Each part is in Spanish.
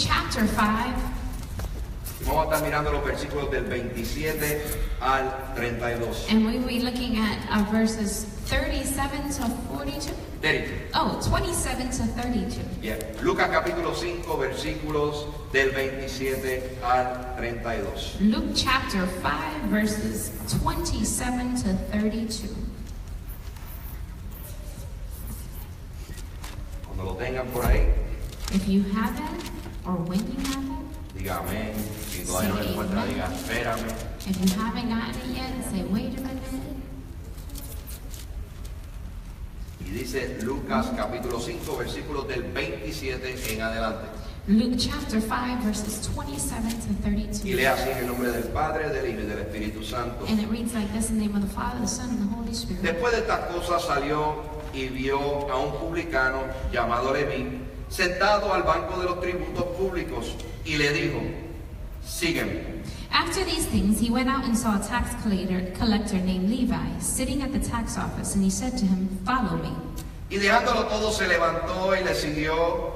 chapter 5. Vamos a estar mirando los versículos del 27 al 32. And we will be looking at verses 37 to 42. Derek. Oh, 27 to 32. Yeah. Lucas capítulo 5, versículos del 27 al 32. Luke chapter 5, verses 27 to 32. Cuando lo tengan por ahí, If you have it, or when you have it, diga amén. Si todavía no lo encuentra, diga espérame. if you haven't gotten it yet, say, wait a minute. Y dice Lucas capítulo 5, versículos del 27 en adelante. Luke chapter 5, verses 27 to Y 32. lea así en el nombre del Padre, del Hijo y del Espíritu Santo. And it reads like this in the name of the Father, the Son, and the Holy Spirit. Después de estas cosas salió y vio a un publicano llamado Leví sentado al banco de los tributos públicos y le dijo, sígueme. After these things, he went out and saw a tax collector named Levi sitting at the tax office, and he said to him, follow me. Y dejándolo todo se levantó y le siguió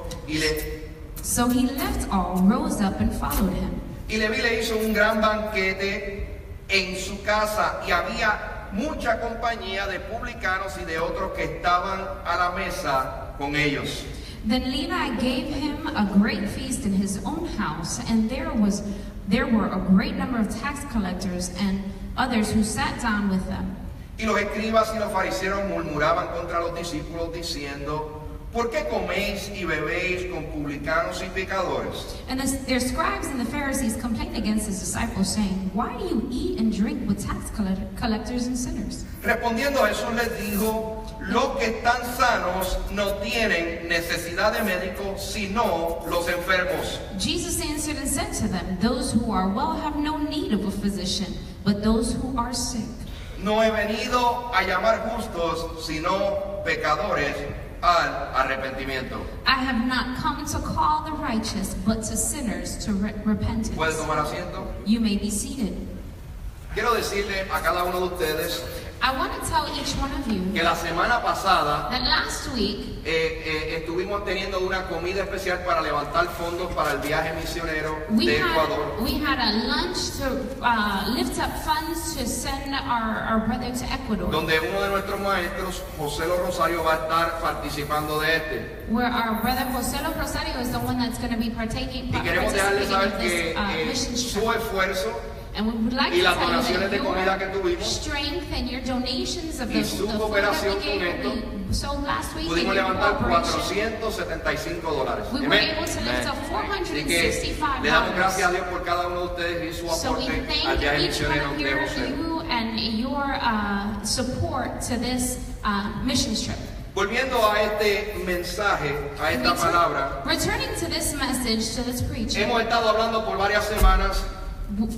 So he left all, rose up, and followed him. y Leví le hizo un gran banquete en su casa y había mucha compañía de publicanos y de otros que estaban a la mesa con ellos. Then Levi gave him a great feast in his own house, and there were a great number of tax collectors and others who sat down with them. Y los escribas y los fariseos murmuraban contra los discípulos diciendo, ¿por qué coméis y bebéis con publicanos y pecadores? And their scribes and the Pharisees complained against his disciples, saying, why do you eat and drink with tax collectors and sinners? Respondiendo Jesús les dijo, los que están sanos no tienen necesidad de médico, sino los enfermos. Jesus answered and said to them, those who are well have no need of a physician, but those who are sick. No he venido a llamar justos, sino pecadores al arrepentimiento. I have not come to call the righteous, but to sinners to repentance. ¿Puede tomar asiento? You may be seated. Quiero decirle a cada uno de ustedes I want to tell each one of you que la semana pasada that last week estuvimos teniendo una comida especial para levantar fondos para el viaje misionero we de Ecuador. had a lunch to lift up funds to send our brother to Ecuador, Donde uno de nuestros maestros, José Lo Rosario, va a estar participando de este. where our brother José Lo Rosario is the one that's going to be participating Y queremos dejarles saber in que this mission su trip. esfuerzo And we would like y to las tell you donaciones de that comida que your tuvimos strength and your donations of y the su food that cooperación we gave, con we sold last week, and pudimos your levantar cooperation, $475. we were Amén. able to lift up Así que le damos gracias a $465. Dios por cada uno de ustedes y su So we aporte thank al viaje each one misionero of de José. you and your support to this mission trip. Volviendo a este mensaje, a esta palabra, Returning to this message, to this preaching, hemos estado hablando por varias semanas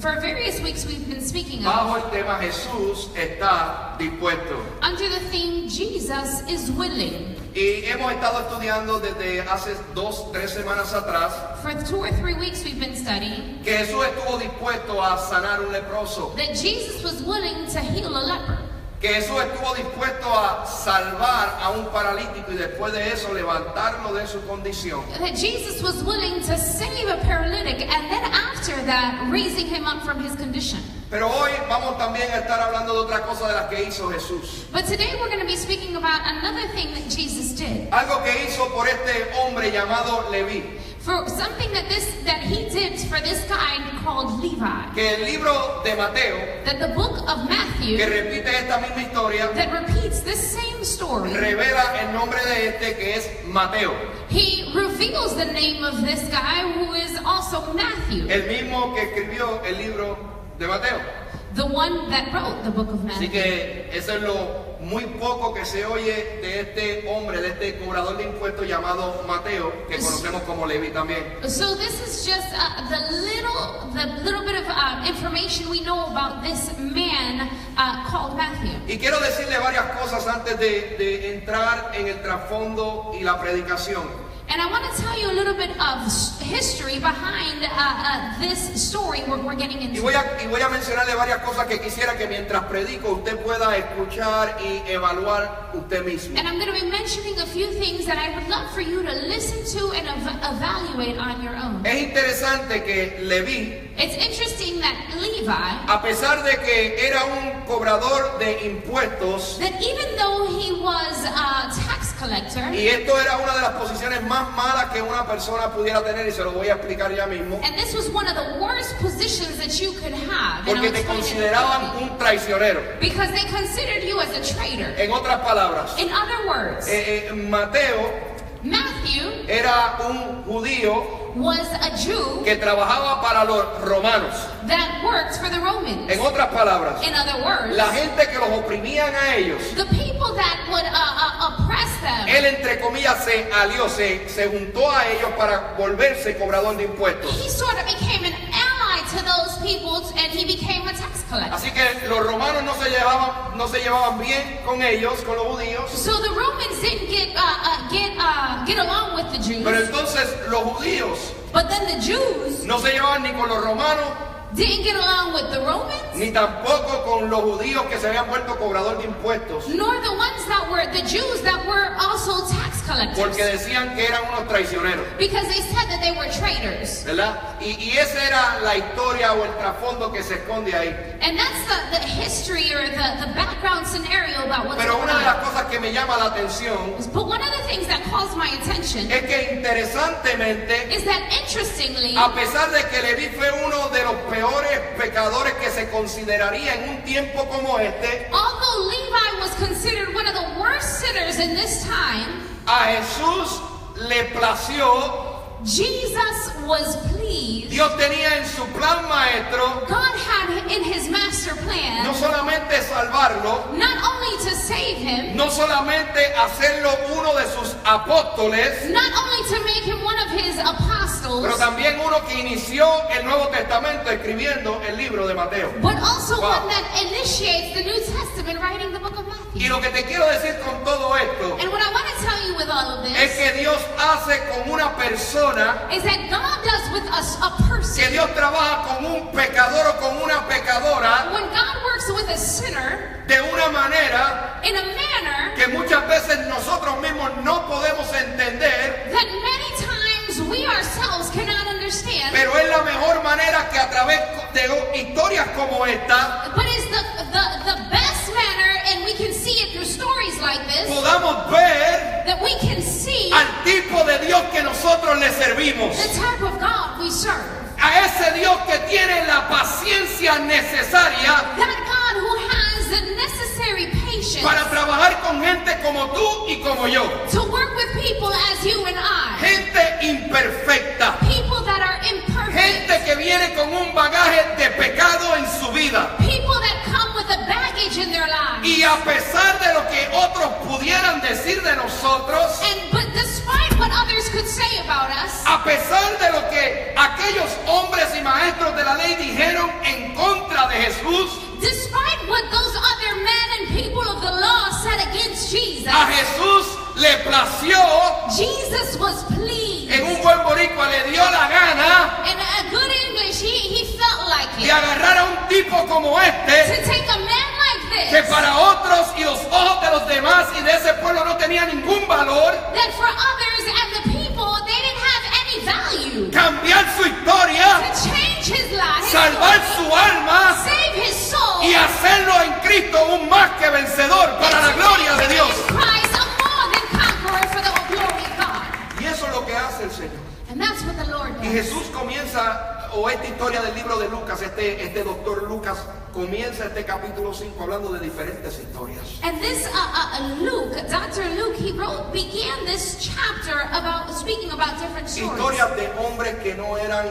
for various weeks we've been speaking bajo of el tema Jesús está dispuesto. under the theme Jesus is willing. Y hemos estado estudiando desde hace 2-3 semanas atrás For 2 or 3 weeks we've been studying que Jesús estuvo dispuesto a sanar un leproso, that Jesus was willing to heal a leper, que Jesús estuvo dispuesto a salvar a un paralítico y después de eso levantarlo de su condición. that Jesus was willing to save a paralytic, and then after that raising him up from his condition. Pero hoy vamos también a estar hablando de otra cosa de las que hizo Jesús. But today we're going to be speaking about another thing that Jesus did. Algo que hizo por este hombre llamado Leví. For something that he did for this guy called Levi. Que el libro de Mateo, That the book of Matthew, que repite esta misma historia, that repeats this same story, revela el nombre de este que es Mateo. he reveals the name of this guy who is also Matthew, El mismo que escribió el libro de Mateo. the one that wrote the book of Así Matthew. que eso es lo muy poco que se oye de este hombre, de este cobrador de impuestos llamado Mateo, que conocemos como Leví también. So this is just the little bit of information we know about this man called Matthew. Y quiero decirle varias cosas antes de entrar en el trasfondo y la predicación. And And I want to tell you a little bit of history behind this story we're getting Y into. voy a mencionarle varias cosas que quisiera que mientras predico usted pueda escuchar y evaluar usted mismo. And I'm going to be mentioning a few things that I would love for you to listen to and evaluate on your own. Es interesante que Leví, It's interesting that Levi, a pesar de que era un cobrador de impuestos, that even though he was a tax collector, y esto era una de las posiciones más malas que una persona pudiera tener, y se lo voy a explicar ya mismo, and this was one of the worst positions that you could have, and porque I'll te explain it consideraban quickly. un traicionero. Because they considered you as a traitor. En otras palabras, In other words, Mateo Matthew era un judío was a Jew que trabajaba para los romanos. that worked for the Romans. En otras palabras, In other words, la gente que los oprimían a ellos, the people that would oppress them, él entre comillas se alió, se juntó a ellos para volverse cobrador de impuestos. he sort of became an ally to those people, and he became a tax collector. Así que los romanos no se llevaban bien con ellos, con los judíos. So the Romans didn't get along with the Jews, Pero entonces los judíos but then the Jews no se llevaban ni con los romanos, didn't get along with the Romans, ni tampoco con los judíos que se habían vuelto cobrador de impuestos, nor the ones that were the Jews that were also tax collectors. porque decían que eran unos traicioneros, Because they said that they were traitors. ¿verdad? Y esa era la historia o el trasfondo que se esconde ahí. And that's the history or the background scenario about what's Pero going una de las on. cosas que me llama la atención But one of the things that calls my attention es que interesantemente, is that interestingly, a pesar de que Leví fue uno de los peores pecadores que se consideraría en un tiempo como este, although Levi was considered one of the worst sinners in this time, a Jesús le plació. Jesus was pleased. Dios tenía en su plan maestro God had in his master plan no solamente salvarlo, not only to save him, no solamente hacerlo uno de sus apóstoles, not only to make him one of his apostles, pero también uno que inició el Nuevo Testamento escribiendo el libro de Mateo. but also Wow. one that initiates the New Testament, writing the book of Matthew. Y lo que te quiero decir con todo esto And what I want to tell you with all of es this que Dios hace con una persona, is that God does with us a que person. Dios trabaja con un pecador o con una pecadora When God works with a sinner de una manera in a manner que muchas veces nosotros mismos no podemos entender, that many times we ourselves cannot understand, pero es la mejor manera que a través de historias como esta but is the best manner, and we can see it through stories like this, podamos ver that we can see al tipo de Dios que nosotros le servimos, the type of God we serve. a ese Dios que tiene la paciencia necesaria That God who has the necessary patience para trabajar con gente como tú y como yo, to work with people as you and I, gente imperfecta, people that are imperfect, gente que viene con un bagaje de pecado en su vida. people that come with a baggage in their lives. Y a pesar de lo que otros pudieran decir de nosotros, But despite what others could say about us, a pesar de lo que aquellos hombres y maestros de la ley dijeron en contra de Jesús, despite what those other men and people of the law said against Jesus, a Jesús le plació, Jesus was pleased. en un buen boricua le dio la gana In a good English, he felt like de it. agarrar a un tipo como este, To take a man like que this, para otros y los ojos de los demás y de ese pueblo no tenía ningún valor, that for others and the people, they didn't have any value. cambiar su historia, To change his life, his salvar story, su alma save his soul, y hacerlo en Cristo un más que vencedor para la gloria de Dios. in Christ, a more than conqueror for the glory of God. Y eso es lo que hace el Señor. And that's what the Lord Y does. Jesús comienza, o esta historia del libro de Lucas, este doctor Lucas, comienza este capítulo 5 hablando de diferentes historias. And this Luke, Dr. Luke, began this chapter about speaking about different stories. Historias de hombres que no eran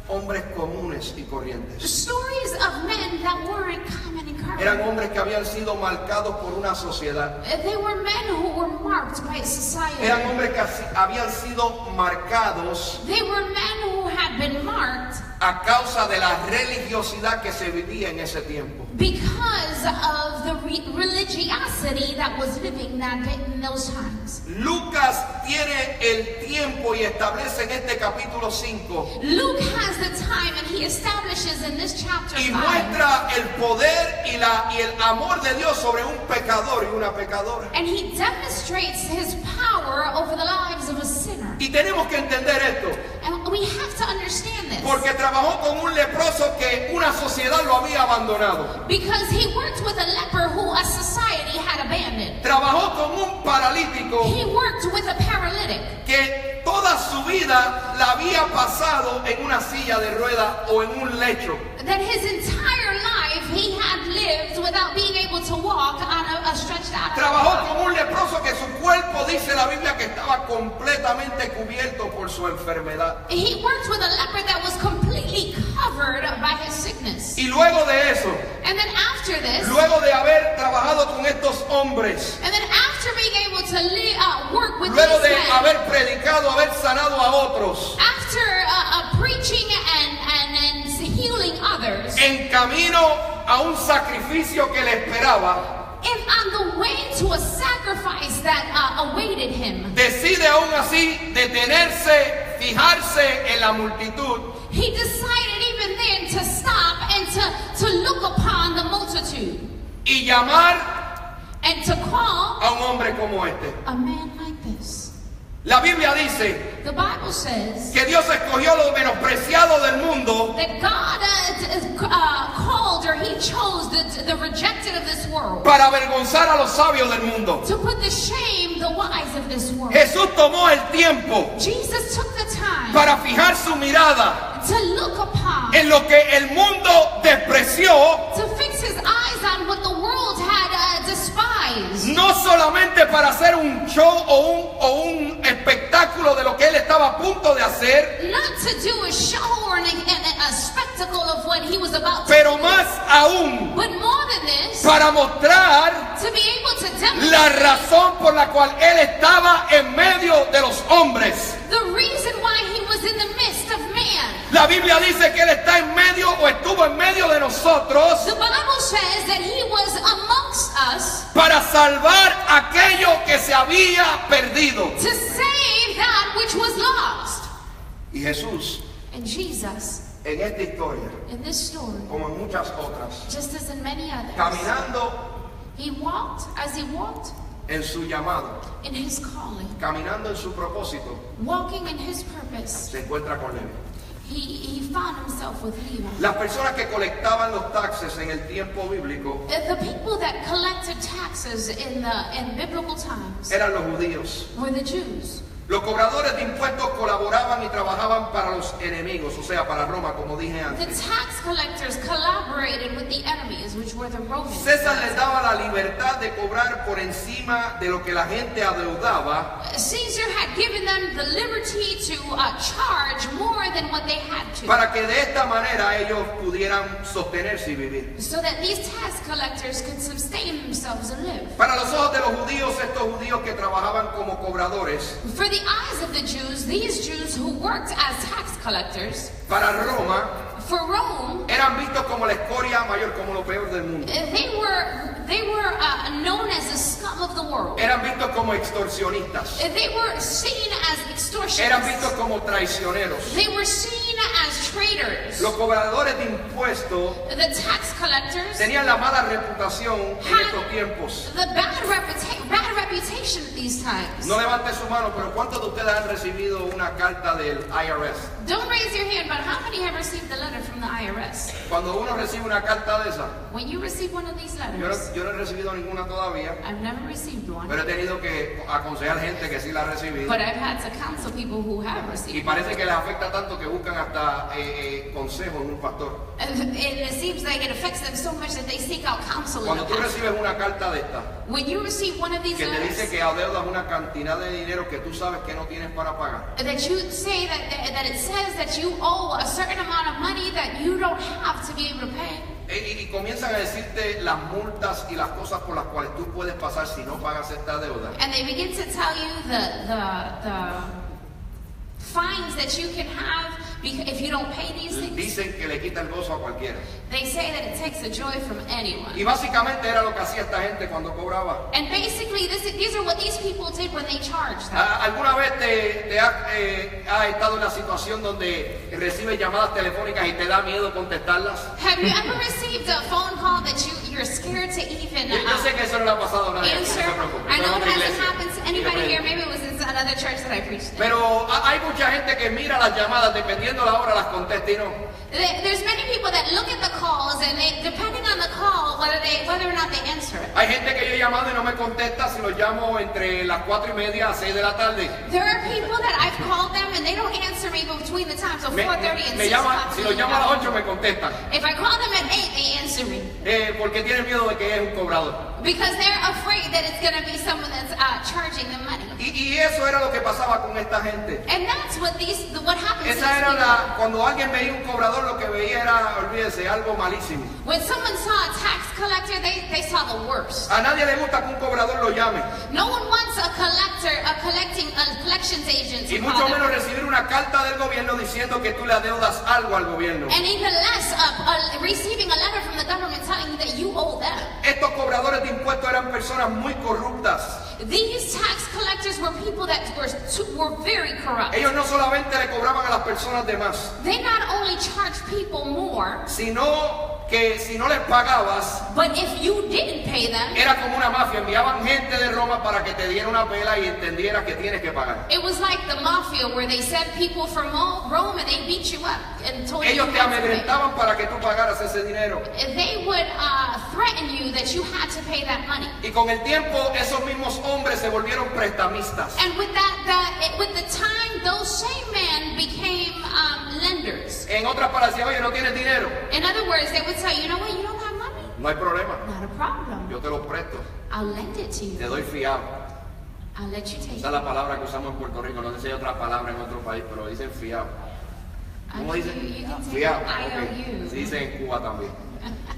hombres comunes y corrientes. Stories of men that weren't common and Eran current. hombres que habían sido marcados por una sociedad. They were men who were marked by society. Eran hombres que habían sido marcados They were men who had been marked a causa de la religiosidad que se vivía en ese tiempo. Because of the religiosity that was living in those times. Lucas tiene el tiempo y establece en este capítulo 5 Luke has the time and he establishes in this chapter y 5 muestra el poder y el amor de Dios sobre un pecador y una pecadora. and he demonstrates his power over the lives of a sinner. Y tenemos que entender esto, And we have to understand this. porque trabajó con un leproso que una sociedad lo había abandonado. Because he worked with a leper who a society had abandoned. Trabajó con un paralítico He worked with a paralytic que toda su vida la había pasado en una silla de ruedas o en un lecho. that his entire life he had lived without being able to walk on a stretched out. Trabajó con un leproso que su cuerpo, dice la Biblia, que estaba completamente cubierto por su enfermedad. He worked with a leper that was completely covered by his sickness. Y luego de eso, And then after this, luego de haber trabajado con estos hombres, and then after being able to work with luego these de men, haber predicado, haber sanado a otros, after preaching and healing others, en camino a un sacrificio que le esperaba, and on the way to a sacrifice that awaited him, decide aún así detenerse, fijarse en la multitud he decided even then to stop and to look upon the multitude y llamar and to call a un hombre como este. a man like this. La Biblia dice The Bible says que Dios escogió lo menospreciado del mundo that God called or he chose the rejected of this world para avergonzar a los sabios del mundo. to put to shame the wise of this world. Jesús tomó el tiempo Jesus took the time para fijar su mirada to look upon, en lo que el mundo despreció, to fix his eyes on what the world had despised. no solamente para hacer un show o un espectáculo de lo que él estaba a punto de hacer, Not to do a show or a spectacle of what he was about to pero do, más aún but more than this, para mostrar to be able to la demonstrate razón por la cual él estaba en medio de los hombres. the reason why he was in the midst of man. La Biblia dice que él está en medio o estuvo en medio de nosotros The Bible says that he was amongst us para salvar aquello que se había perdido. to save that which was lost. Y Jesús, And Jesus, en esta historia, in this story, como en muchas otras, just as in many others, caminando he walked en su llamado, in his calling, caminando en su propósito, walking in his purpose. se encuentra con Levi. He found himself with Levi. Las personas que colectaban los taxes en el tiempo bíblico The people that collected taxes in biblical times eran los judíos. were the Jews. Los cobradores de impuestos colaboraban y trabajaban para los enemigos, o sea, para Roma, como dije The antes. tax collectors collaborated with the enemies, which were the Romans. César les daba la libertad de cobrar por encima de lo que la gente adeudaba, Caesar had given them the liberty to charge more than what they had to, para que de esta manera ellos pudieran sostenerse y vivir. so that these tax collectors could sustain themselves and live. Para los ojos de los judíos, estos judíos que trabajaban como cobradores, For the eyes of the Jews, these Jews who worked as tax collectors, para Roma, for Rome, eran vistos como la escoria mayor, como lo peor del mundo. they were known as the scum of the world. Eran vistos como extorsionistas. They were seen as Eran vistos extortionists. como traicioneros. They were seen as traitors. Los cobradores de impuestos The tax collectors tenían la mala reputación en estos tiempos. the bad reputation at these times. No levante su mano, pero ¿cuántos de ustedes han recibido una carta del IRS? Don't raise your hand, but how many have received a letter from the IRS? Cuando uno recibe una carta de esa, When you receive one of these yo letters, no he recibido ninguna todavía, I've never received one, pero he tenido que aconsejar gente que sí la ha recibido. but I've had to counsel people who have Y received one. parece que les afecta tanto que buscan hasta consejo en un pastor. And it seems like it affects them so much that they seek out counsel in Cuando a tú pastor. recibes una carta de esta, When you receive one of these que te dice letters, que adeudas una cantidad de dinero que tú sabes que no tienes para pagar, that you say that it says that you owe a certain amount of money that you don't have to be able to pay. y comienzan a decirte las multas y las cosas por las cuales tú puedes pasar si no pagas esta deuda. And they begin to tell you the fines that you can have if you don't pay these things, dicen que le quita el gozo a cualquiera. they say that it takes the joy from anyone. Y básicamente era lo que hacía esta gente cuando cobraba. And basically, these are what these people did when they charged them. ¿Alguna vez te has estado en la situación donde recibes llamadas telefónicas y te da miedo contestarlas? Have you ever received a phone call that you're scared to even Yo sé que eso no le ha pasado a nadie, no answer? se preocupe. I know Esto it es otra hasn't iglesia. happened to anybody here. Maybe it was in another church that I preached in. Pero hay mucha gente que mira las llamadas, dependiendo la hora las contesta y no. There's many people that look at the calls and they, depending on the call, whether or not they answer it. Hay gente que yo he llamado y no me contesta si los llamo entre las 4:30 a 6 de la tarde. There are people that I've called them and they don't answer me between the times of 4:30 and 6 o'clock. Si los llamo a las 8 me contestan. If I call them at 8, they answer me. Porque tienen miedo de que es un cobrador. Because they're afraid that it's going to be someone that's charging them money. Y eso era lo que pasaba con esta gente. And that's what happens. Esa era cuando alguien veía un cobrador, lo que veía era, olvídese, algo malísimo. When someone saw a tax collector, they saw the worst. A nadie le gusta que un cobrador lo llame. No one wants a collections agent to Y call mucho them. menos recibir una carta del gobierno diciendo que tú le adeudas algo al gobierno. And even less receiving a letter from the government telling you that you owe them. Estos cobradores de impuestos eran personas muy corruptas. These tax collectors were people that were very corrupt. Ellos no solamente le cobraban a las personas de más, They not only charged people more, sino que si no les pagabas, but if you didn't pay them, era como una mafia. Enviaban gente de Roma para que te diera una pela y entendieras que tienes que pagar. it was like the mafia where they sent people from Rome and they beat you up and told you Ellos te had to pay. amedrentaban para que tú pagaras ese dinero. They would threaten you that you had to pay that money. Y con el tiempo esos mismos hombres se volvieron prestamistas. And with the time, those same men became lenders. En otras palabras, decían, oye, no tienes dinero. In other words, they would say, you know what, you don't have money? No hay problema, Not a problem. yo te lo presto, I'll lend it to te you. doy fiado. I'll let you take Esa es it. la palabra que usamos en Puerto Rico, no sé si hay otra palabra en otro país, pero dicen fiado. ¿Cómo dicen? You can take Fiado. it. Ok. IOU. Se dice en Cuba también.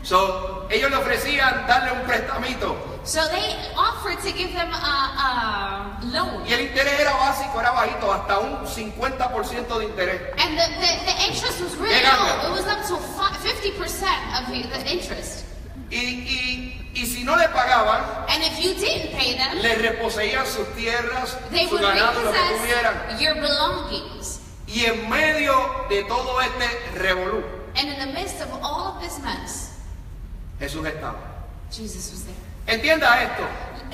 So, ellos le ofrecían darle un prestamito So they offered to give them a loan. y el interés era básico, era bajito, hasta un 50% de interés. And the interest was really low. It was up to 50% of the interest. Y si no le pagaban, And if you didn't pay them, le reposeían sus tierras, they su would ganado, lo que tuvieran. repossess your belongings. Y en medio de todo este revolú, And in the midst of all of this mess, Jesús estaba. Jesus was there. Entienda esto.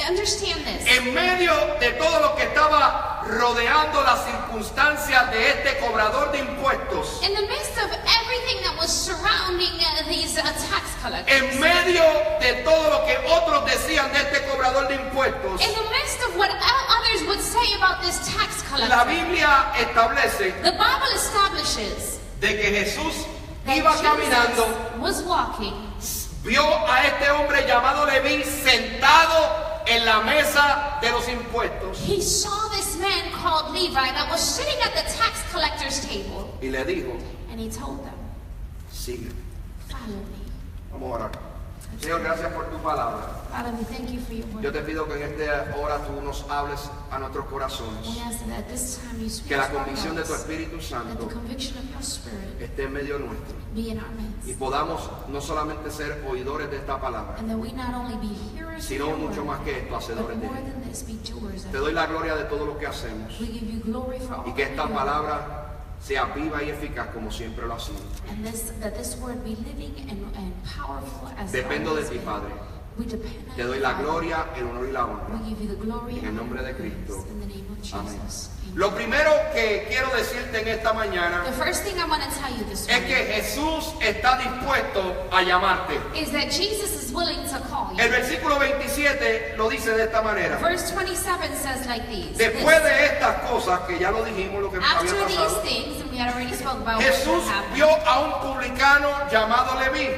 Understand this. En medio de todo lo que estaba rodeando las circunstancias de este cobrador de impuestos, In the midst of everything that was surrounding these tax collectors, en medio de todo lo que otros decían de este cobrador de impuestos, in the midst of what others would say about this tax la collector, Biblia establece the Bible establishes de que Jesús that iba caminando, Jesus was walking, vio a este hombre llamado Leví sentado en la mesa de los impuestos he saw this man called Levi that was sitting at the tax collector's table, y le dijo, and he told them, sigue. follow me. Vamos a orar. Señor, gracias por tu palabra. Father, we thank you for your Yo word. te pido que en esta hora tú nos hables a nuestros corazones, We ask that at this time you speak que la to our convicción de tu hearts, Espíritu that Santo the conviction of your spirit esté en medio nuestro be in our y midst, podamos no solamente ser oidores de esta palabra, and that we not only be hearers of sino your mucho word, más que esto, but hacedores de more él. than this, be doers of Te it. doy la gloria de todo lo que hacemos We give you glory for all y que that esta we do, palabra sea viva y eficaz como siempre lo ha sido. and that this word be living and powerful as it Dependo de always ti, been. Padre. We depend on Te doy you, la Father. gloria, el honor y la honra. We give you the glory En el and nombre de praise Cristo. in the name of Amén. Jesus. Amen. Lo primero que quiero decirte en esta mañana The first thing I want to tell you this es morning que Jesús está dispuesto a llamarte. is that Jesus is willing to call you. El versículo 27 lo dice de esta manera. Verse 27 says like these. Después de estas cosas, que ya lo dijimos, lo que había After these pasado, things, and we had already spoke about Jesús what happened, vio a un publicano llamado Leví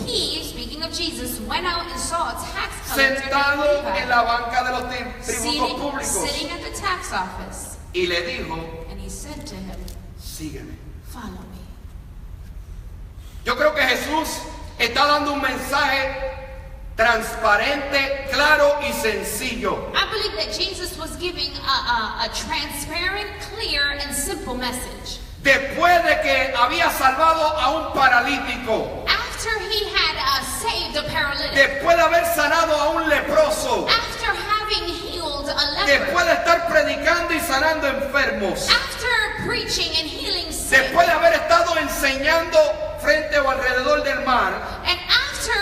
he, speaking of Jesus, went out and saw a tax collector sentado named Levi, en la banca de los tributos públicos sitting at the tax office, y le dijo, and he said to him, sígueme. follow me. Yo creo que Jesús está dando un mensaje transparente, claro y sencillo. I believe that Jesus was giving a transparent, clear, and simple message. después de que había salvado a un paralítico, after he had saved a paralytic, después de haber sanado a un leproso, after having healed a leper, después de estar predicando y sanando enfermos, after preaching and healing sick, después de haber estado enseñando frente o alrededor del mar, and after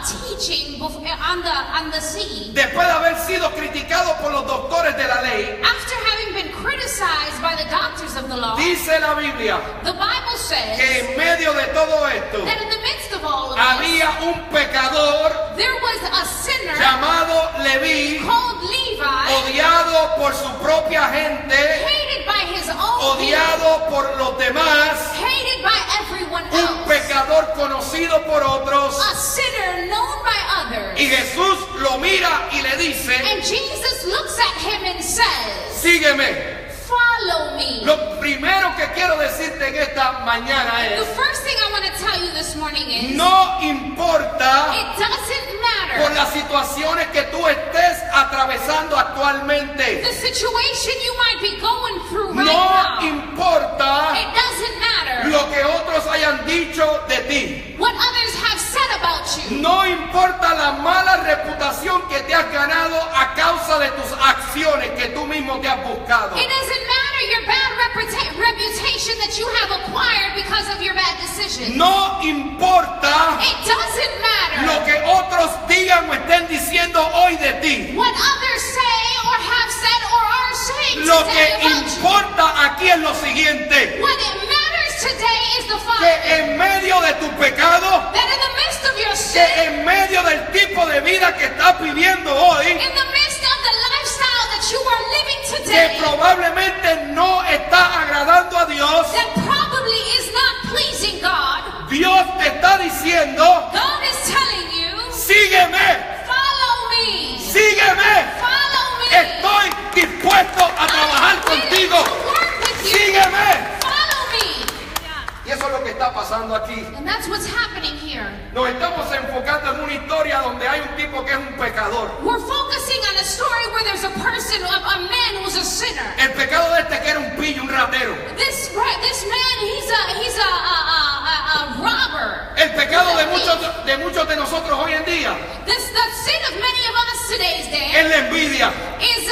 teaching on the sea, después de haber sido criticado por los doctores de la ley, after having been criticized by the doctors of the law, dice la Biblia the Bible says que en medio de todo esto that in the midst of all of this, había un pecador there was a sinner llamado Leví, called Levi, odiado por su propia gente, hated by his own people, odiado por los demás, hated by everyone un else, pecador conocido por otros, a sinner known by others. y Jesús lo mira y le dice, And Jesus looks at him and says, sígueme. follow me. Lo primero que quiero decirte en esta mañana The es, first thing I want to tell you this morning is, no importa it doesn't por matter las situaciones que tú estés atravesando actualmente, the situation you might be going through right no now. importa It doesn't matter lo que otros hayan dicho de ti, what others have said about you. no importa la mala reputación que te has ganado a causa de tus acciones que tú mismo te has buscado. It doesn't matter your bad reputation that you have acquired because of your bad decisions. No importa It doesn't matter lo que otros digan o estén diciendo hoy de ti. what others say or have said or are saying Lo today que about you. importa aquí es lo siguiente, What it matters today is the que following: en medio de tu pecado, that in the midst of your que sin, en medio del tipo de vida que estás viviendo hoy, in the midst of the lifestyle that you are living que today, probablemente no está agradando a Dios, that probably is not pleasing God, Dios te está diciendo, God is telling you, sígueme, follow me, sígueme, follow me. estoy dispuesto a trabajar I'm willing contigo, to work with you. sígueme. Follow me. Y eso es lo que está pasando aquí. And that's what's happening here. Nos estamos enfocando en una historia donde hay un tipo que es un pecador. We're focusing on a story where there's a person, a man who's a sinner. El pecado de este que era un pillo, un ratero. This man, he's a robber. El pecado de muchos de nosotros hoy en día The sin of many of us today's day es la envidia, is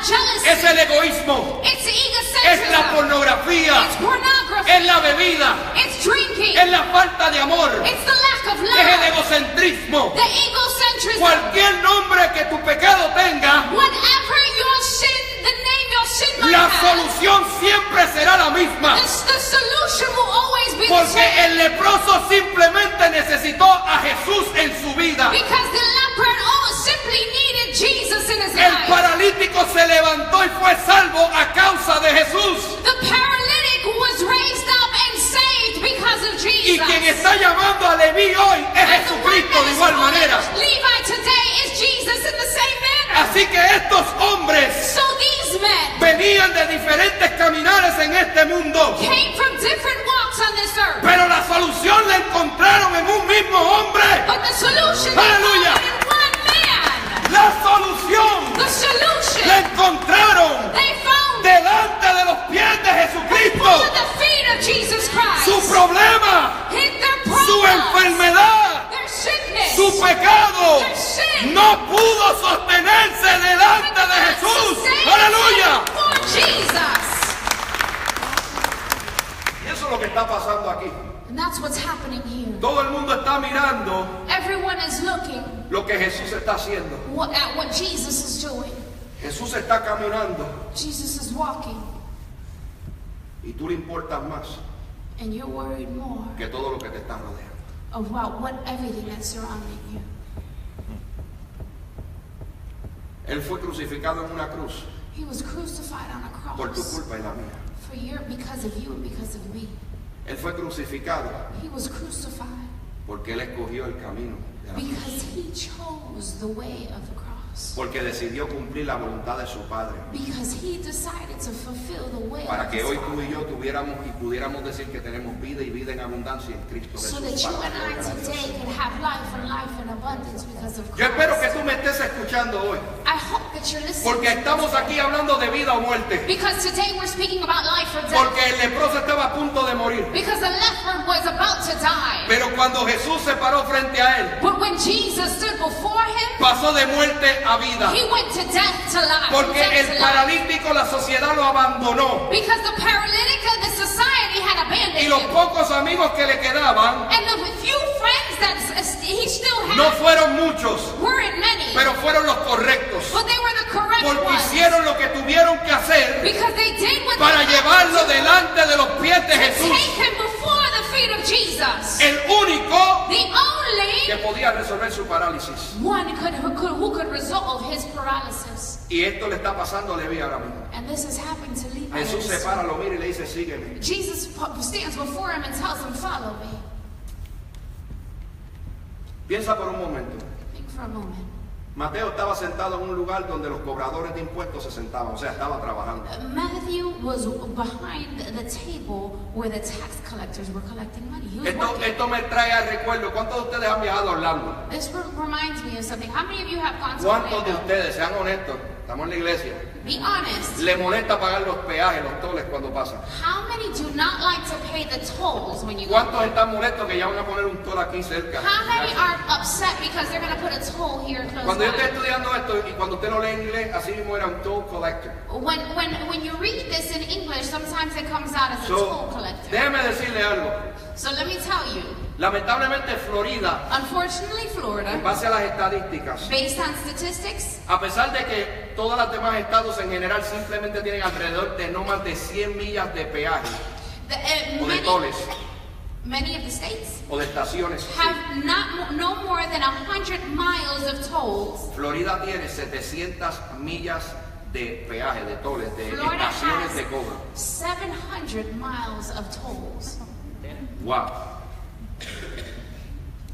jealousy. es el egoísmo, It's es la egocentrism. pornografía, It's pornography. es la bebida, It's drinking. es la falta de amor, It's the lack of es el love. egocentrismo. The egocentrism. Cualquier nombre que tu pecado tenga, Whatever your sin, the name your sin might la have, solución siempre será la misma. the solution will always be the Porque same. el leproso simplemente necesitó a Jesús en su vida. Because the leper simply needed Jesus in his El life. paralítico se levantó y fue salvo a causa de Jesús. The paralytic was raised up and saved because of Y Jesus. quien está llamando a Leví hoy es And the one Jesucristo that de is igual calling manera. Levi today is Jesus in the same manner. Así que estos hombres So these men venían de diferentes caminares en este mundo. came from different walks on this earth. Pero la solución la encontraron en un mismo hombre. But the solution they Aleluya. found in one man. La solución The solution la encontraron they found delante de los pies de Jesucristo. at the feet of Jesus Christ. Su problema, Hit their su problems, enfermedad, their sickness, su pecado their sin. no pudo sostenerse delante de Jesús. Aleluya. For Jesus. Y eso es lo que está pasando aquí. And that's what's happening here. Todo el mundo está mirando Everyone is looking lo que Jesús está haciendo. at what Jesus is doing. Jesús está caminando Jesus is walking, y tú le importas más and you're worried more que todo lo que te está rodeando. about everything that's surrounding you. Él fue crucificado en una cruz He was crucified on a por tu cross culpa y la mía. because of you and because of me. Él fue crucificado He was crucified porque Él escogió el camino de la cruz. because he chose the way of the cross. house. Porque decidió cumplir la voluntad de su Padre. Because he decided to fulfill the will Para of que his hoy tú y Father. yo tuviéramos y pudiéramos decir que tenemos vida y vida en abundancia en Cristo So that Jesús. you Para and la I gloria de Dios. today can have life and life in abundance because of Yo espero que Christ. tú me estés escuchando hoy. I hope that you're listening. Porque estamos aquí hablando de vida o muerte. Because today we're speaking about life or death. Porque el leproso estaba a punto de morir. Because the leper was about to die. Pero cuando Jesús se paró frente a él, But when Jesus stood before him, pasó de muerte a vida. he went to death to life. Porque Death el to life. paralítico, la sociedad lo abandonó. Because the paralytic of the society had abandoned Y los him. pocos amigos que le quedaban And the few friends that he still had no fueron muchos, weren't many. pero fueron los correctos. But they were the correct Porque ones. hicieron lo que tuvieron que hacer Because they did what para they had llevarlo to do delante de los pies de to Jesús. take him before the feet of Jesus. El único The que only podía resolver su parálisis. one who could resolve his paralysis. Y esto le está pasando a Leví ahora mismo. And this is happening to Levi. Jesús se para, lo mira y le dice, sígueme. Jesus stands before him and tells him, follow me. Piensa por un momento. Think for a moment. Mateo estaba sentado en un lugar donde los cobradores de impuestos se sentaban, o sea, estaba trabajando. Matthew was behind the table where the tax collectors were collecting money. He was working. Esto me trae al recuerdo. ¿Cuántos de ustedes han viajado a Orlando? This reminds me of something. How many of you have gone to ¿Cuántos de Orlando? ustedes, sean honestos, estamos en la iglesia, Be honest. le molesta pagar los peajes, los toles cuando pasan? How many do not like to pay the tolls when you go? ¿Cuántos están molestos que ya van a poner un toll aquí cerca? How many are upset because they're going to put a toll here close Cuando yo estoy by? estudiando esto y cuando usted lo lee en inglés, así mismo era un toll collector. When you read this in English, sometimes it comes out as a So, toll collector. déjeme decirle algo. So let me tell you, Lamentablemente Florida, unfortunately, en Florida, base a las estadísticas, based on statistics, a pesar de que todos los demás estados en general simplemente tienen alrededor de no más de 100 millas de peaje o de toles many of the states o de estaciones, have no more than 100 miles of tolls. Florida tiene 700 millas de peaje, de toles, de Florida estaciones de has cobro. 700 miles of tolls. Wow.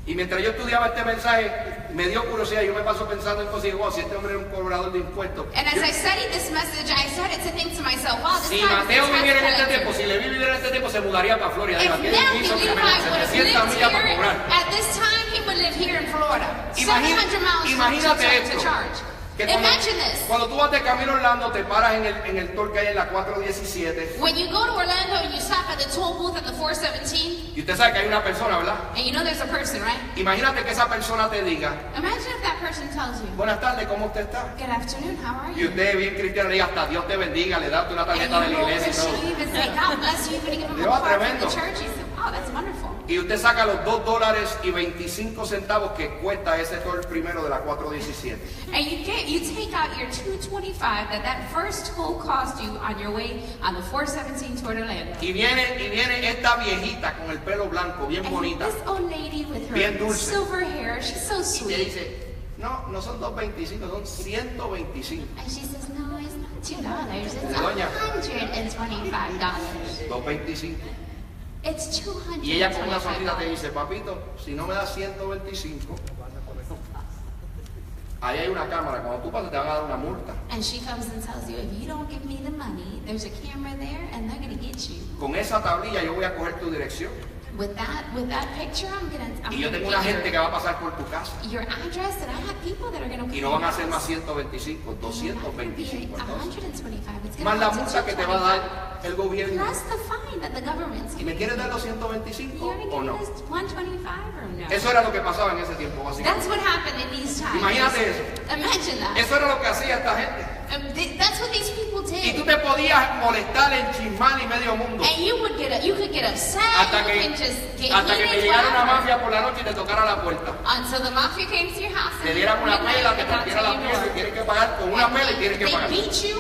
Y mientras yo estudiaba este mensaje, me dio curiosidad. Yo me paso pensando en cosas y digo, wow, si este hombre era un cobrador de impuestos. And as I studied this message, I started to think to myself, wow, this Si guy was Mateo a tax viviera en este collector. tiempo, si Leví viviera en este tiempo, se mudaría para Florida. If Aquí hay Matthew piso que Levi menos would have 700 lived millas para here cobrar. at this time, he would live here in Florida. 700 miles Imagínate to esto. charge. Que Imagine this. cuando tú vas de camino a Orlando, te paras en el toll que hay en la 417. When you go to Orlando and you stop at the toll booth at the 417, Y usted sabe que hay una persona, ¿verdad? and you know there's a person, right? Imagínate que esa persona te diga, Imagine if that person tells you, buenas tardes, ¿cómo usted está? good afternoon, how are Y you? usted, bien cristiano, le diga, hasta Dios te bendiga, le da una And tarjeta de you la know iglesia y that todo. she even say, God bless you, you're going to give him a Dios, card from tremendo. the church. He said, wow, that's wonderful. Y usted saca los $2.25 que cuesta ese toll primero de la 417. And you take out your $2.25 that first toll cost you on your way on the 417 toward Orlando. Y viene esta viejita con el pelo blanco, bien And bonita, this old lady with Bien her dulce. silver hair, she's so y te sweet. dice, no son 2.25, son 125. And she says, no, it's not $2, it's Doña. $125. 2.25. It's $225. Y ella con una sonrisa te dice, papito, si no me das 125, ahí hay una cámara, cuando tú pasas te van a dar una multa. And she comes and tells you, if you don't give me the money, there's a camera there and they're going to get you. Con esa tablilla yo voy a coger tu dirección. With that picture, I'm Y yo gonna tengo una get gente que va a pasar por tu casa. your address, and I have people that are going to Y no van a ser más 125, 225 entonces. $125. Más la multa que te va a dar el gobierno. Plus the fine that the government's ¿Y me giving. quieres dar los 125 You're going to o give no? us $125 or no? Eso era lo que pasaba en ese tiempo, That's básicamente. what happened in these times. Imagínate eso. Imagine that. Eso era lo que hacía esta gente. That's what these people Y tú did. te podías molestar en chismal y medio mundo. And you could get upset. Hasta You que, can just get hasta que te heated, llegara una whatever. mafia por la noche y te tocara la puerta. Until the mafia came to your house. Te and dieran una midnight, pela, te they knocked partiera la on your piel y door. tienes que pagar con una pela y tienes que They pagar. beat you,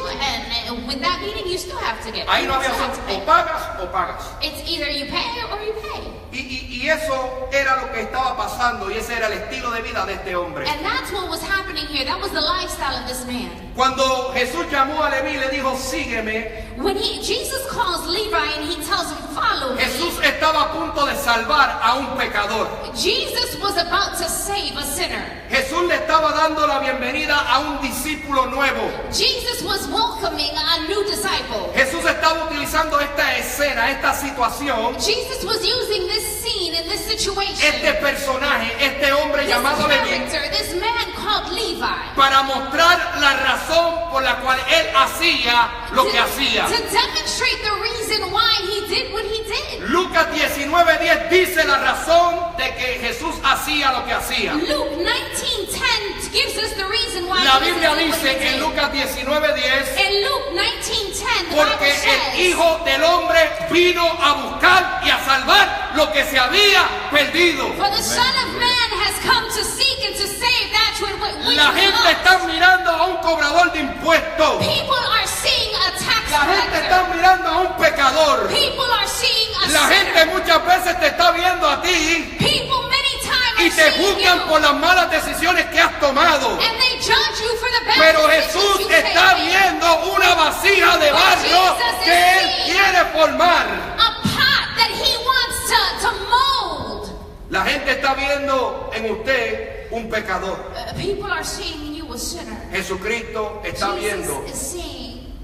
and with that beating, you still have to get. Ahí no you había still have to opción, pay. o pagas o pagas. It's either you pay or you pay. Y eso era lo que estaba pasando y ese era el estilo de vida de este hombre. And that's what was happening here. That was the lifestyle of this man. Cuando Jesús llamó a Leví, le dijo, sígueme. When Jesus calls Levi and he tells him, follow me. Jesús estaba a punto de salvar a un pecador. Jesus was about to save a sinner. Jesús le estaba dando la bienvenida a un discípulo nuevo. Jesus was welcoming a new disciple. Jesús estaba utilizando esta escena, esta situación, Jesus was using this scene and this situation, este personaje, este hombre this llamado Leví, character, this man called Levi, para mostrar la razón por la cual él hacía lo que hacía. to demonstrate the reason why he did what he did. Lucas 19:10 dice la razón de que Jesús hacía lo que hacía. Luke 19:10 gives us the reason why La Jesus Biblia did what he dice en did. Lucas 19:10, In Luke 19:10, the porque Bible says, el Hijo del Hombre vino a buscar y a salvar lo que se había perdido. for the Son of Man has come to seek and to save that which La was gente lost. está mirando a un cobrador de impuestos. People are seeing a tax La gente collector. está mirando a un pecador. People are seeing a La sinner. gente muchas veces te está viendo a ti People many times y are te seeing juzgan you, por las malas decisiones que has tomado. and they judge you for the bad Pero decisions Jesús you está take. viendo una vasija de barro que Él quiere formar. A pot that he wants to mold. La gente está viendo en usted un pecador. People are seeing in you a sinner. Jesucristo está viendo Jesus is seeing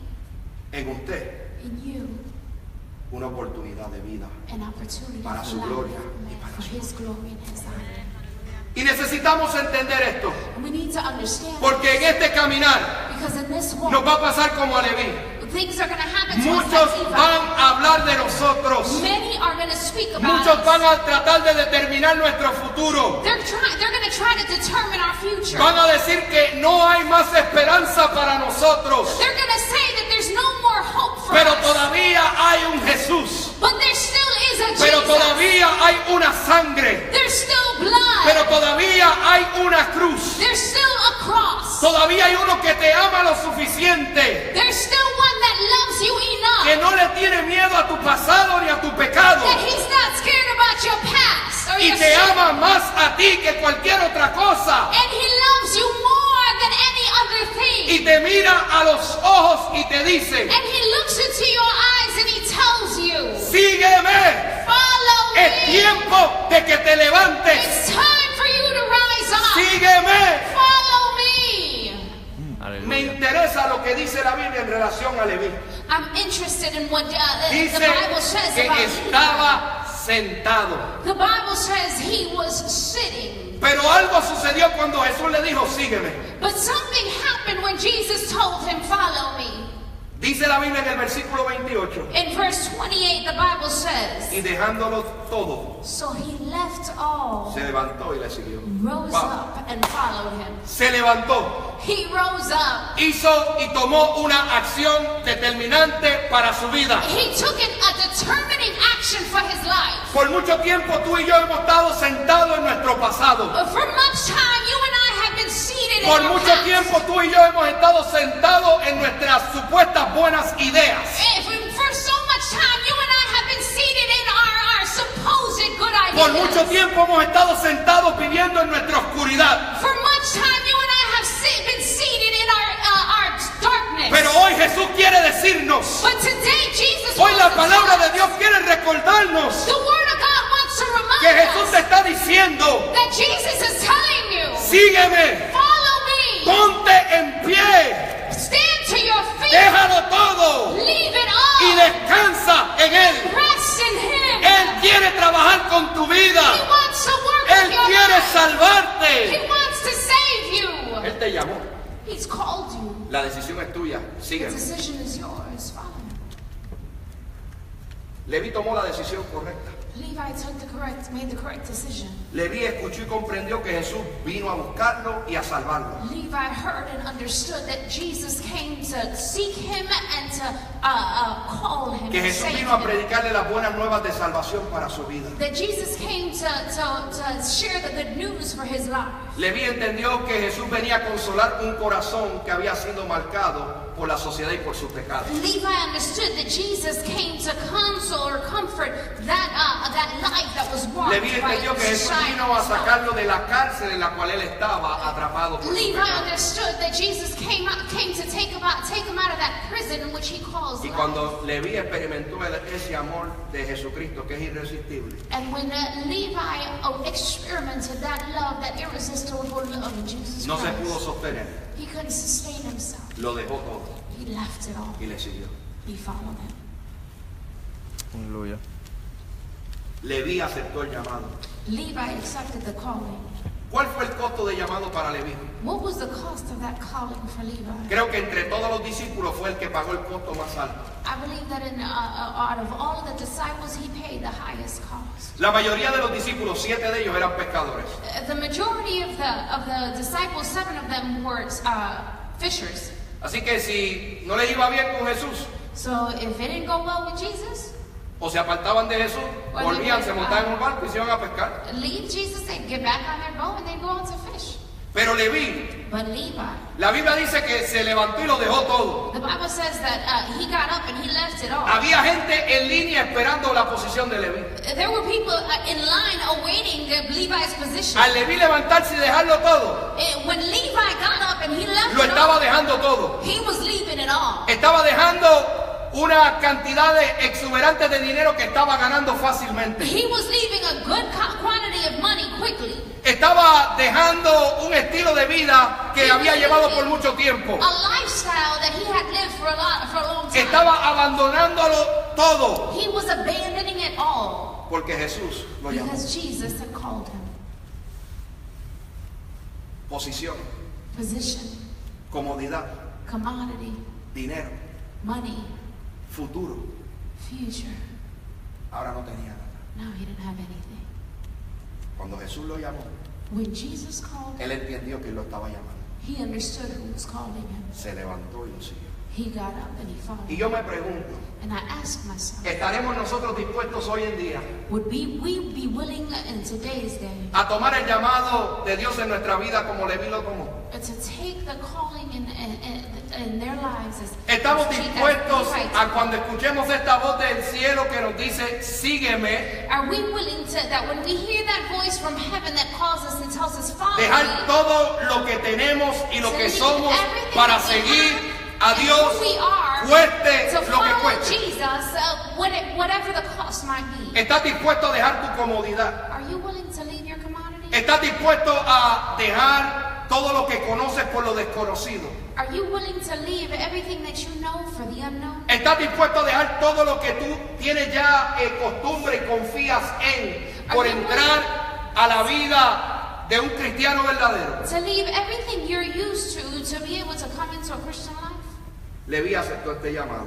en usted in you una oportunidad de vida. an opportunity Para for su life, gloria y para for su his glory and his honor. Y necesitamos entender esto, And we need to understand porque en este caminar because in this walk, nos va a pasar como a Leví. things are going to happen to us Muchos like Levi. van a hablar de nosotros. Many are going to speak about Muchos us. van a tratar de determinar nuestro futuro. They're going to try to determine our future. Van a decir que no hay más esperanza para nosotros. They're going to say that there's no more hope for Pero us. todavía hay un Jesús. But there still is a Pero Jesus. todavía hay una sangre. There's still blood. Pero todavía hay una cruz. There's still a cross. Todavía hay uno que te ama lo suficiente, There's still one that loves you que enough no le tiene miedo a tu pasado ni a tu pecado. that he's not scared about your past or Y your te sin. ama más a ti que cualquier otra cosa. And he loves you more than any other thing. Y te mira a los ojos y te dice, And he looks into your eyes and he tells you, sígueme. follow Es me. tiempo de que te levantes. It's time for you to rise up. Sígueme. Follow me. Me interesa lo que dice la Biblia en relación a Leví. I'm interested in what the Dice Bible says que about Levi. estaba sentado. The Bible says he was sitting. Pero algo sucedió cuando Jesús le dijo, sígueme. But something happened when Jesus told him, follow me. Dice la Biblia en el versículo 28. In verse 28, the Bible says, Y dejándolo todo, so he left all, se levantó y le siguió. rose Wow. up and followed him. Se levantó, He rose up. hizo y tomó una acción determinante para su vida. He took a determining action for his life. Por mucho tiempo tú y yo hemos estado sentados en nuestro pasado. For much time, you and I have been seated Por in our mucho past. tiempo tú y yo hemos estado sentados en nuestras supuestas buenas ideas. For so much time, you and I have been seated in our supposed good ideas. Por mucho tiempo hemos estado sentados viviendo en nuestra oscuridad. For much time, you and I have been seated in our darkness. Pero hoy Jesús quiere decirnos, But today, Jesus hoy la wants to palabra tell de us, Dios quiere recordarnos the Word of God wants to que remind Jesús us te está diciendo, that Jesus is telling you, sígueme, follow me, ponte en pie, stand to your feet, déjalo todo leave it y all, descansa en Él. rest in Him. Él quiere trabajar con tu He vida. wants to work Él with your quiere life. He salvarte. wants to save you. Él te llamó. He's called you. La decisión es tuya. The Sígueme. decision is yours. Follow him. Leví tomó la decisión correcta. Levi made the correct decision. Leví escuchó y comprendió que Jesús vino a buscarlo y a salvarlo. Levi heard and understood that Jesus came to seek him and to call him. Que to Jesús save vino a him. predicarle las buenas nuevas de salvación para su vida. That Jesus came to share the good news for his life. Leví entendió que Jesús venía a consolar un corazón que había sido marcado por la sociedad y por sus pecados. Levi understood that Jesus came to console or comfort that life that was marked Leví by entendió que the Jesús shine vino a of his love. sacarlo de la cárcel en la cual él estaba atrapado por su Levi pecado. understood that Jesus came to take him out of that prison in which he calls Y life. cuando Leví experimentó ese amor de Jesucristo que es irresistible, And when Levi experimented that love, that irresistible love of Jesus no se pudo Christ, sostener, he couldn't sustain himself. lo dejó todo He left it all. y le siguió. He followed him. Aleluya. Leví aceptó el llamado. Levi accepted the calling. ¿Cuál fue el costo de llamado para Leví? What was the cost of that calling for Levi? Creo que entre todos los discípulos fue el que pagó el costo más alto. I believe that out of all of the disciples, he paid the highest cost. La mayoría de los discípulos, 7 de ellos eran pescadores. The majority of the disciples, 7 of them were fishers. Así que si no les iba bien con Jesús, So if it didn't go well with Jesus, o se apartaban de Jesús, volvían, se montaban en un barco y se iban a pescar. leave Jesus, they'd get back on their boat and they'd go out to fish. Pero Leví, But Levi, la Biblia dice que se levantó y lo dejó todo. the Bible says that he got up and he left it all. Había gente en línea esperando la posición de Leví. There were people in line awaiting Levi's position. Al Leví levantarse y dejarlo todo, When Levi got up and he left lo it estaba all, dejando todo. he was leaving it all. Estaba dejando una cantidad de exuberante de dinero que estaba ganando fácilmente. He was leaving a good quantity of money quickly. Estaba dejando un estilo de vida que había llevado por mucho tiempo. A lifestyle that he had lived for a long time. Estaba abandonándolo todo He was abandoning it all porque Jesús lo llamó. because Jesus had called him. Posición, Position, comodidad, commodity, dinero, money, futuro. future. Ahora no tenía nada. Now he didn't have anything. Cuando Jesús lo llamó, When Jesus called him, él entendió que él lo estaba llamando. he understood who was calling him. Se levantó y lo siguió. He got up and he followed. Y yo me pregunto, And I asked myself, ¿estaremos nosotros dispuestos hoy en día would we be willing in today's day a tomar el llamado de Dios en nuestra vida como Leví lo tomó? to take the calling in their lives as ¿Estamos dispuestos Levi a cuando escuchemos esta voz del cielo que nos dice, sígueme, Are we willing to, that when we hear that voice from heaven that calls us and tells us, follow dejar me, todo lo que tenemos y lo to que leave somos everything para that we seguir have a and Dios, who we are, cueste to lo que follow cueste? Jesus, whatever the cost might be? ¿Estás dispuesto a dejar tu comodidad? Are you willing to leave your commodity? ¿Estás dispuesto a dejar todo lo que conoces por lo desconocido? Are you willing to leave everything that you know for the unknown? ¿Estás dispuesto a dejar todo lo que tú tienes ya costumbre y confías en por entrar a la vida de un cristiano verdadero? To leave everything you're used to be able to come into a Christian life? Leví aceptó este llamado.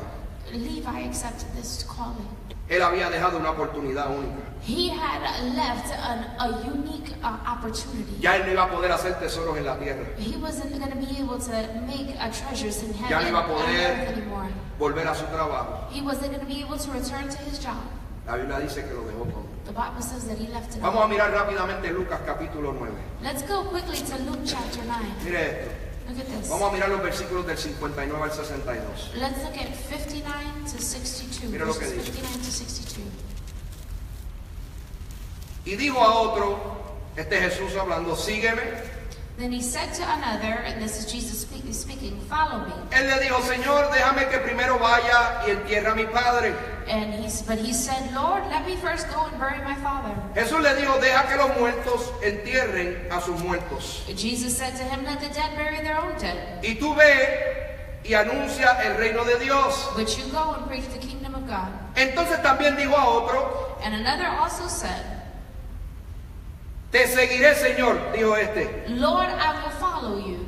Levi accepted this calling. Él había dejado una oportunidad única. He had left a unique opportunity. Ya él no iba a poder hacer tesoros en la tierra. He wasn't going to be able to make treasures in Ya no heaven iba a on earth poder anymore. volver a su trabajo. He wasn't going to be able to return to his job. La Biblia dice que lo dejó todo. The Bible says that he left it Vamos all. a mirar rápidamente Lucas capítulo 9. Let's go quickly to Luke chapter 9. Mire esto. Look at this. Vamos a mirar los versículos del 59 al 62. Let's look at 59 to 62. Mira lo que Verses dice. 59 to 62. Y dijo a otro, este Jesús hablando, sígueme. Then he said to another, and this is Jesus speaking, follow me. Él le dijo, Señor, déjame que primero vaya y entierre a mi padre. But he said, Lord, let me first go and bury my father. Jesús le dijo, deja que los muertos entierren a sus muertos. Jesus said to him, let the dead bury their own dead. Y tú ve y anuncia el reino de Dios. But you go and preach the kingdom of God. Entonces también dijo a otro, And another also said, te seguiré, Señor, dijo este. Lord, I will follow you.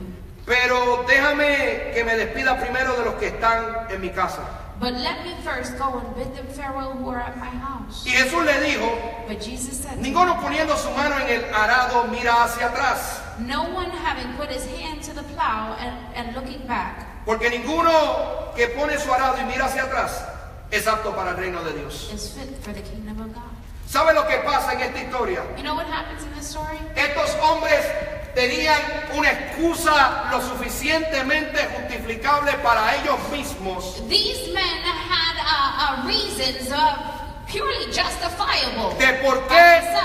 Pero déjame que me despida primero de los que están en mi casa. But let me first go and bid them farewell who are at my house. Y Jesús le dijo, But Jesus said, to ninguno him, poniendo su mano en el arado mira hacia atrás. no one having put his hand to the plow and looking back Porque ninguno que pone su arado y mira hacia atrás es apto para el reino de Dios. is fit for the kingdom of God. ¿Sabe lo que pasa en esta historia? You know what happens in this story? Estos hombres tenían una excusa lo suficientemente justificable para ellos mismos These men had reasons purely justifiable de por on qué their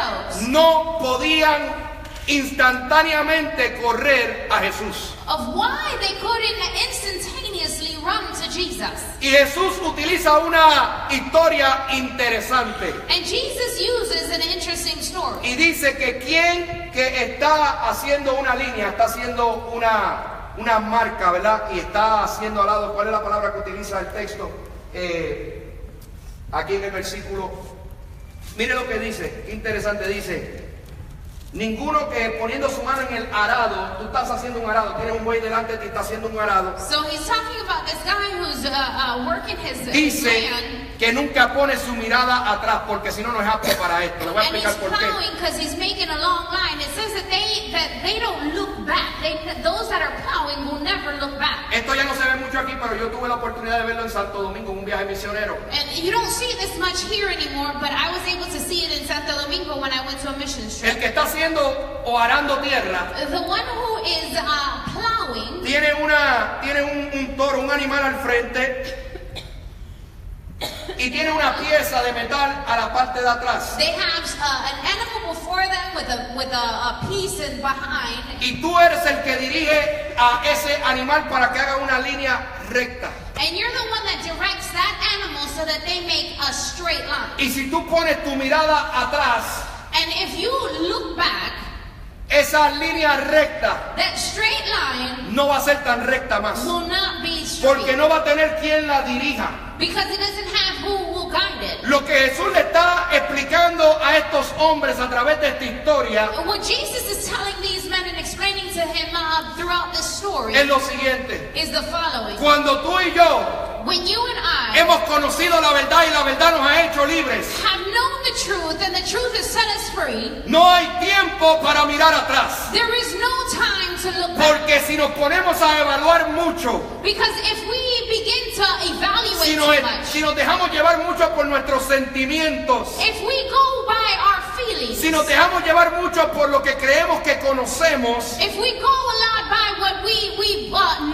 no podían instantáneamente correr a Jesús. of why they couldn't instantaneously run to Jesus. Y Jesús utiliza una historia interesante. And Jesus uses an interesting story. Y dice que quien que está haciendo una línea, está haciendo una marca, ¿verdad? Y está haciendo al lado, ¿cuál es la palabra que utiliza el texto? Aquí en el versículo. Mire lo que dice, qué interesante, dice: ninguno que poniendo su mano en el arado, tú estás haciendo un arado, tienes un buey delante de ti, estás haciendo un arado. So he's talking about this guy who's working his Dice land. que nunca pone su mirada atrás, porque si no, no es apto para esto. Le voy a And he's explicar por qué. plowing because he's making a long line. It says that they don't look back. Those that are plowing will never look back. Esto ya no se ve mucho aquí, pero yo tuve la oportunidad de verlo en Santo Domingo en un viaje misionero. And you don't see this much here anymore, but I was able to see it in Santo Domingo when I went to a mission trip. El que está haciendo o arando tierra The one who is plowing, tiene un toro, un animal al frente, y tiene una pieza de metal a la parte de atrás. they have an animal before them with a piece in behind. Y tú eres el que dirige a ese animal para que haga una línea recta. And you're the one that directs that animal so that they make a straight line. Y si tú pones tu mirada atrás, And if you look back, esa línea recta that straight line no va a ser tan recta más, will not be porque straight no va a tener quien la dirija. because it doesn't have who will guide it. Lo que Jesús le está explicando a estos hombres a través de esta historia What Jesus is telling these men and explaining to him throughout this story es lo siguiente: is the following. cuando tú y yo When you and I hemos conocido la verdad y la verdad nos ha hecho libres, have known the truth and the truth has set us free, no hay tiempo para mirar atrás. there is no time to look back. Porque si nos ponemos a evaluar mucho, Because if we begin to evaluate si too si much, nos dejamos llevar mucho por nuestros sentimientos, if we go by our feelings, si nos dejamos llevar mucho por lo que creemos que conocemos, if we go a lot by what we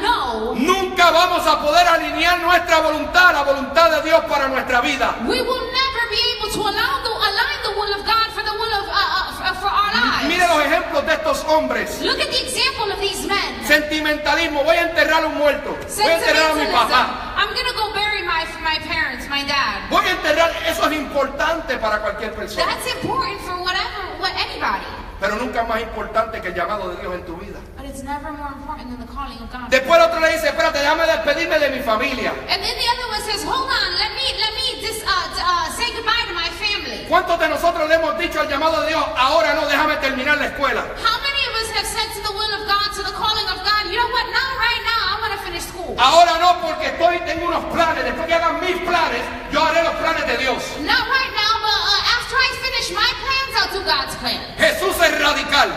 know, nunca vamos a poder alinear nuestra voluntad, la voluntad de Dios para nuestra vida. we will never be able to align the will of God for the will of for our lives. Mire los ejemplos de estos hombres. Look at the example of these men. Sentimentalismo: voy a enterrar a un muerto, voy a enterrar a mi papá, I'm gonna go bury my parents, my dad. voy a enterrar. Eso es importante para cualquier persona, That's important for anybody. pero nunca es más importante que el llamado de Dios en tu vida. But it's never more important than the calling of God. Después el otro le dice: espérate, déjame despedirme de mi familia. And then the other one says, hold on, let me just say goodbye to my family. ¿Cuántos de nosotros le hemos dicho al llamado de Dios: ahora no, déjame terminar la escuela? How many of us have said to the will of God, to the calling of God, you know what, not right now, I want to finish school. Ahora no, porque tengo unos planes. Después que hagan mis planes, yo haré los planes de Dios. Not right now, but after I finish my plans, I'll do God's plan. Jesús es radical.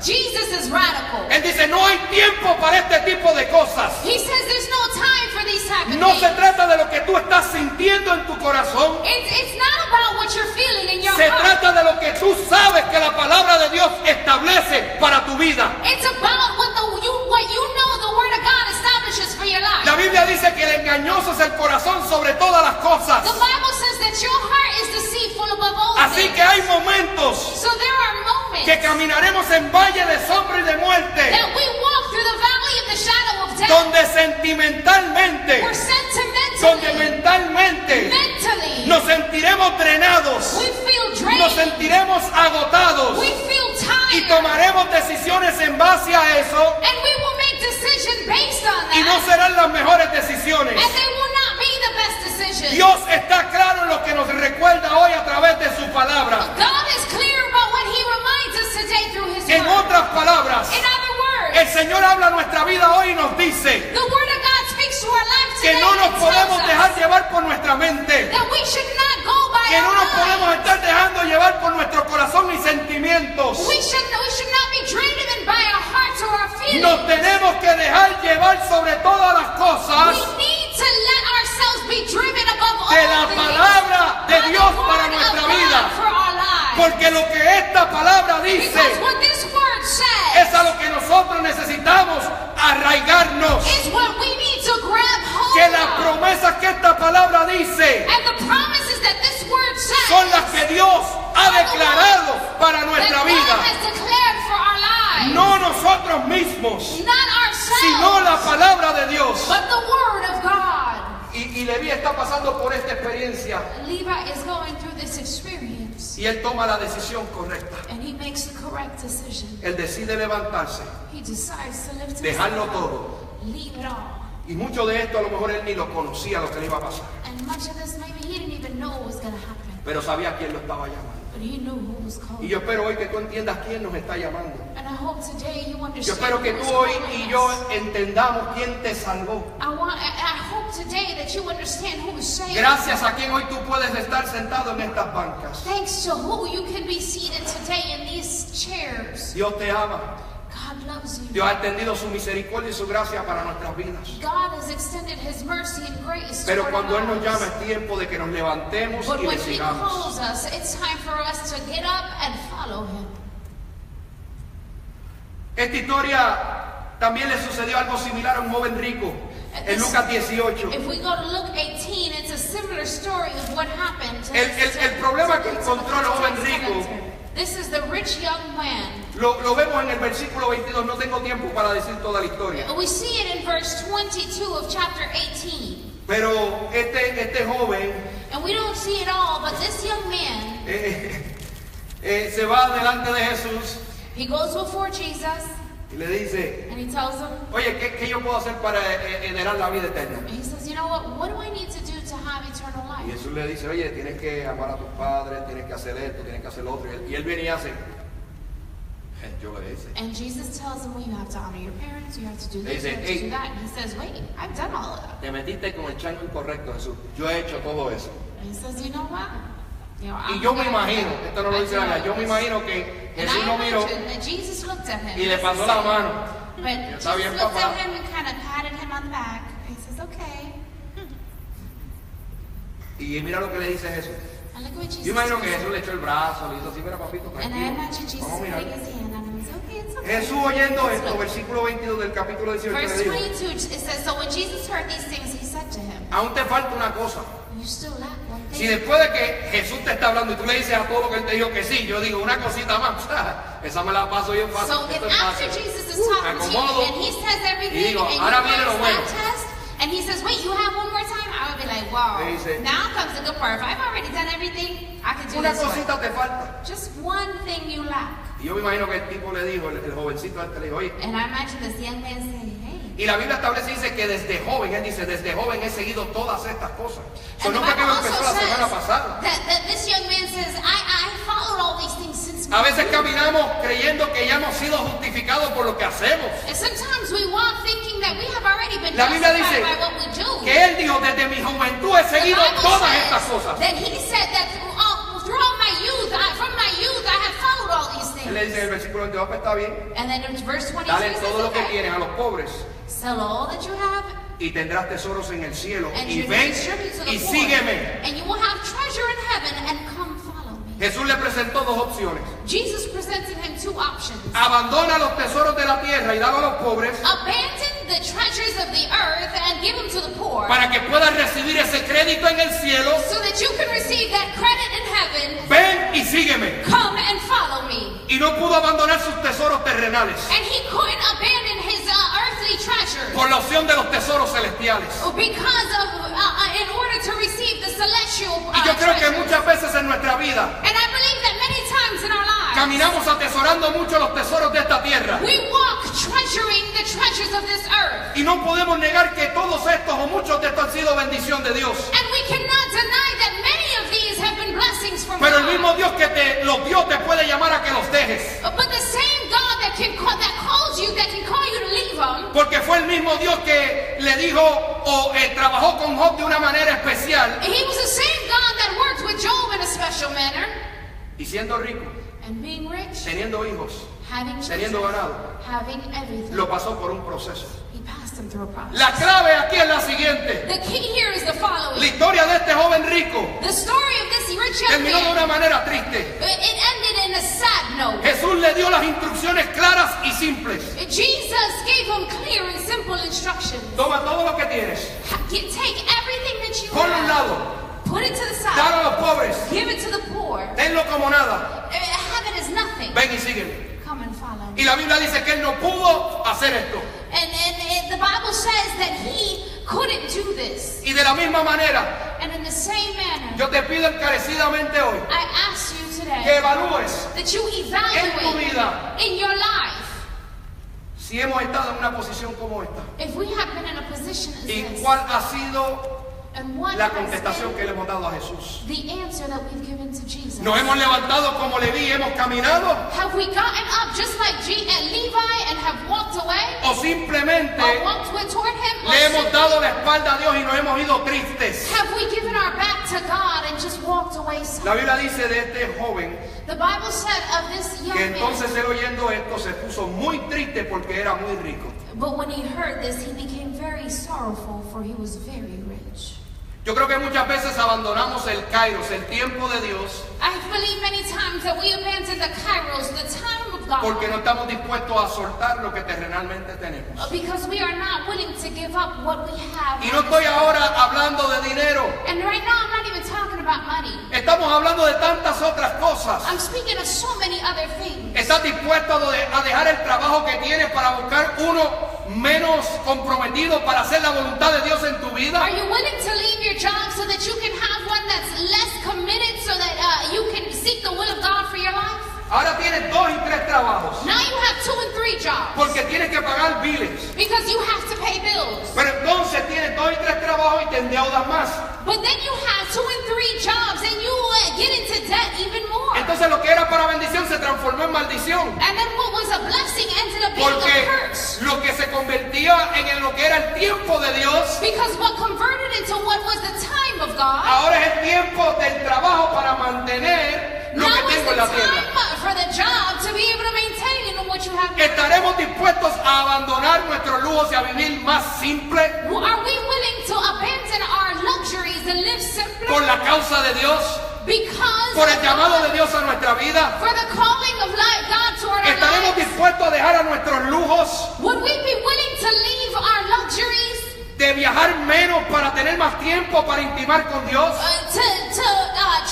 Jesus is radical. Él dice: no hay tiempo para este tipo de cosas. He says there's no time for these type of No things. se trata de lo que tú estás sintiendo en tu corazón. It's not about what you're feeling in your Se heart. trata de lo que tú sabes que la palabra de Dios establece para tu vida. It's about what you know the Word of God establishes for your life. La Biblia dice que el engañoso es el corazón sobre todas las cosas. The Bible says that your heart is deceitful above all Así things. que hay momentos So there are moments que caminaremos en valle de sombra y de muerte, that we walk through the valley of the shadow of death. donde sentimentalmente, We're donde sentimentally, mentalmente mentally, nos sentiremos drenados, we feel nos drained, sentiremos agotados we feel y tired, tomaremos decisiones en base a eso, and we will make decisions based on y no that, serán las mejores decisiones. and they will not be the best decisions. Dios está claro en lo que nos recuerda hoy a través de su palabra. God is clear about what He reminds us today through His En Word. otras palabras, In other words, el Señor habla a nuestra vida hoy y nos dice the Word of God speaks to our life que today no and nos tells podemos us dejar llevar por nuestra mente, that we should not go by que no our nos mind. podemos estar dejando llevar por nuestro corazón y sentimientos. We should not be driven by our hearts or our feelings. Nos tenemos que dejar llevar sobre todas las cosas We need to let ourselves be driven above all de la things palabra de by the Dios Word para of nuestra God vida. for our lives. Porque lo que esta palabra dice Because what this Word says es a lo que nosotros necesitamos arraigarnos. is what we need to grab hold Que las of. promesas que esta palabra dice And the promises that this Word says son las que Dios ha declarado declarado para that nuestra God vida. has declared for our lives. No nosotros mismos, Not ourselves, sino la palabra de Dios. but the Word of God. Y Leví está pasando por esta experiencia Levi is going through this experience, y él toma la decisión correcta. and he makes the correct decision. Él decide levantarse, He decides to lift dejarlo himself todo. up, leave it all. Y mucho de esto a lo mejor él ni lo conocía lo que le iba a pasar, And much of this, maybe he didn't even know it was going to happen, pero sabía quién lo estaba llamando. but he knew who was Y calling. yo espero hoy que tú entiendas quién nos está llamando. And I hope today you Yo understand espero que who tú is hoy calling y yo us. entendamos quién te salvó. I hope today that you understand who is saved. Gracias a quien hoy tú puedes estar sentado en estas bancas. Thanks to who you can be seated today in these chairs. Dios te ama. God loves you. Dios ha extendido su misericordia y su gracia para nuestras vidas. God has extended His mercy and grace Pero toward our cuando Él nos llama lives. es tiempo de que nos levantemos But y le when He sigamos. calls us, it's time for us to get up and follow Him. Esta historia también le sucedió algo similar a un joven rico en Lucas 18. If we go to Luke 18, it's a similar story of what happened. to El problema que to encontró el joven tax rico, collector. This is the rich young man. lo vemos en el versículo 22, no tengo tiempo para decir toda la historia. We see it in verse 22 of chapter 18. Pero este joven And we don't see it all, but this young man, se va delante de Jesús he goes before Jesus y le dice, and he tells him, oye, ¿qué yo puedo hacer para heredar la vida eterna? and he says, you know what do I need to do to have eternal Y life? Jesús le dice, oye, tienes que amar a tus padres, tienes que hacer esto, tienes que hacer lo otro. Y él viene y hace, yo le dice, And Jesus tells him, well, you have to honor your parents, you have to do this, Dice, you have to "Hey." do that. And he says, wait, I've done all of that. te metiste con el chango incorrecto, Jesús. Yo he hecho todo eso. And he says, you know what? You know, Y I'm yo the me guy imagino, that esto no lo I dice did la all Biblia, yo me this." imagino que And Jesús I lo miró imagine that Jesus looked at him. y le and pasó he la said- mano. But Está Jesus bien, looked papá. at him and kind of patted him on the back. He says, okay. Y mira lo que le dice Jesús. And look at what Jesus Yo imagino que says. Jesús le echó el brazo, le hizo así, mira papito, And I tranquilo. imagine Jesus Vamos a mirar. putting his hand on him. He's okay, it's okay. Jesús oyendo Let's esto, look. versículo 22 del capítulo 18 le Verse dijo, 22, it says, so when Jesus heard these things, he said to him, aún te falta una cosa. you still lack one Si thing. después de que Jesús te está hablando y tú le dices a todo lo que él te dijo que sí, yo digo una cosita más, esa me la paso yo fácil. So if Esto es after fácil. Jesus is Me talking to acomodo you and he says everything y digo, and you ahora viene lo pass bueno. that test, and he says, wait, you have one more time? I would be like, wow, Le dice, now comes the good part. If I've already done everything, I can do Una this one. cosita te falta. Just one thing you lack. Y yo me imagino que el tipo le dijo, el jovencito este le dijo, oye, And I imagine this young man saying, hey. y la Biblia establece y dice que desde joven, él dice, desde joven he seguido todas estas cosas. So, And no the fue que Bible lo empezó also la semana says pasada. that this young man says, I followed all these things since A veces caminamos creyendo que ya hemos sido justificados por lo que hacemos. And sometimes we walk thinking that we have already been La Biblia justified dice by what we do. Que él dijo, desde mi juventud he The seguido Bible todas says estas cosas. that he said that throughout my youth, from my youth, I have followed all these Él le things. dice en el versículo 22, pues está bien, And then in verse 22, dale he says, todo lo que okay, tienes a los pobres sell all that you have y tendrás tesoros en el cielo. and Y you ven distribute to the y poor. sígueme. And you will have treasure in heaven and come follow me. Jesús le presentó dos opciones. Jesus presented him two options. Abandona los tesoros de la tierra y dalo a los pobres Abandon the treasures of the earth and give them to the poor para que puedas recibir ese crédito en el cielo. so that you can receive that credit in heaven. Ven y sígueme. Come and follow me. Y no pudo abandonar sus tesoros terrenales And he couldn't abandon his earthly treasures por la opción de los tesoros celestiales. because of, in order to receive the celestial Y yo creo que treasures. muchas veces en nuestra vida And I believe that many times in our lives, caminamos atesorando mucho los tesoros de esta tierra. we walk treasuring the treasures of this earth. Y no podemos negar que todos estos o muchos de estos han sido bendición de Dios. And we cannot deny that many of these have been blessings from Pero el God. mismo Dios que te los dio te puede llamar a que los dejes. But the same God that calls you, that can call you to leave them, Porque fue el mismo Dios que le dijo o trabajó con Job de una manera especial. he was the same God that worked with Job in a special manner. Y siendo rico, And being rich, teniendo hijos, having teniendo children, ganado, having everything, lo pasó por un proceso. he passed them through a process. La clave aquí es la siguiente. The key here is the following. La historia de este joven rico The story of this rich young terminó de man, una manera triste. it ended in a sad note. Jesús le dio las instrucciones claras y simples. Jesus gave him clear and simple instructions. Toma todo lo que tienes, Take everything that you ponlo a un have, lado, put it to the dalo side, a los pobres, give it to the poor, tenlo como nada. have Y la Biblia dice que él no pudo hacer esto. And the Bible says that he couldn't do this. Y de la misma manera, And in the same manner, yo te pido encarecidamente hoy I ask you que today evalúes that you en tu evaluate vida in your life si hemos estado en una posición como esta if we have been in a position as y this, cuál ha sido and what la has contestación que been le hemos dado a Jesús. the answer that we've given to Jesus. Nos hemos levantado como Leví y hemos caminado, Have we gotten up just like Levi and have walked away? o simplemente Or walked toward him? Or le hemos simply dado la espalda a Dios y nos hemos ido tristes. have we given our back to God and just walked away sad? La Biblia dice de este joven The Bible said of this young que man, entonces él oyendo esto se puso muy triste porque era muy rico. but when he heard this, he became very sorrowful, for he was very rich. Yo creo que muchas veces abandonamos el kairos, el tiempo de Dios, I believe many times that we abandon the kairos, the time of God, porque no estamos dispuestos a soltar lo que terrenalmente tenemos. because we are not willing to give up what we have. Y no estoy ahora hablando de dinero, And right now, I'm not even talking about money. estamos hablando de tantas otras cosas. I'm speaking of so many other things. ¿Estás dispuesto a dejar el trabajo que tienes para buscar uno menos comprometido para hacer la voluntad de Dios en tu vida? Are you willing to leave your job so that you can have one that's less committed, so that you can seek the will of God for your life? Ahora tienes 2 y 3 trabajos Now you have 2 and 3 jobs porque tienes que pagar biles. because you have to pay bills. Pero entonces tienes 2 y 3 trabajos y te endeudas más. But then you have 2 and 3 jobs and you get into debt even more. Entonces lo que era para bendición se transformó en maldición. And then what was a blessing ended up being a Porque curse. lo que se convertía en lo que era el tiempo de Dios, Because what converted into what was the time of God, ahora es el tiempo del trabajo para mantener lo now que is tengo the en la time tierra. for the job to be able to maintain what you have. ¿Estaremos dispuestos a abandonar nuestros lujos y a vivir más simple Are we willing to abandon our luxuries and live simply por la causa de Dios? because ¿Por el of llamado God, de Dios a nuestra vida? for the calling of God toward our ¿Estaremos lives? dispuestos a dejar a nuestros lujos, Would we be willing to leave our luxuries de viajar menos para tener más tiempo para intimar con Dios? to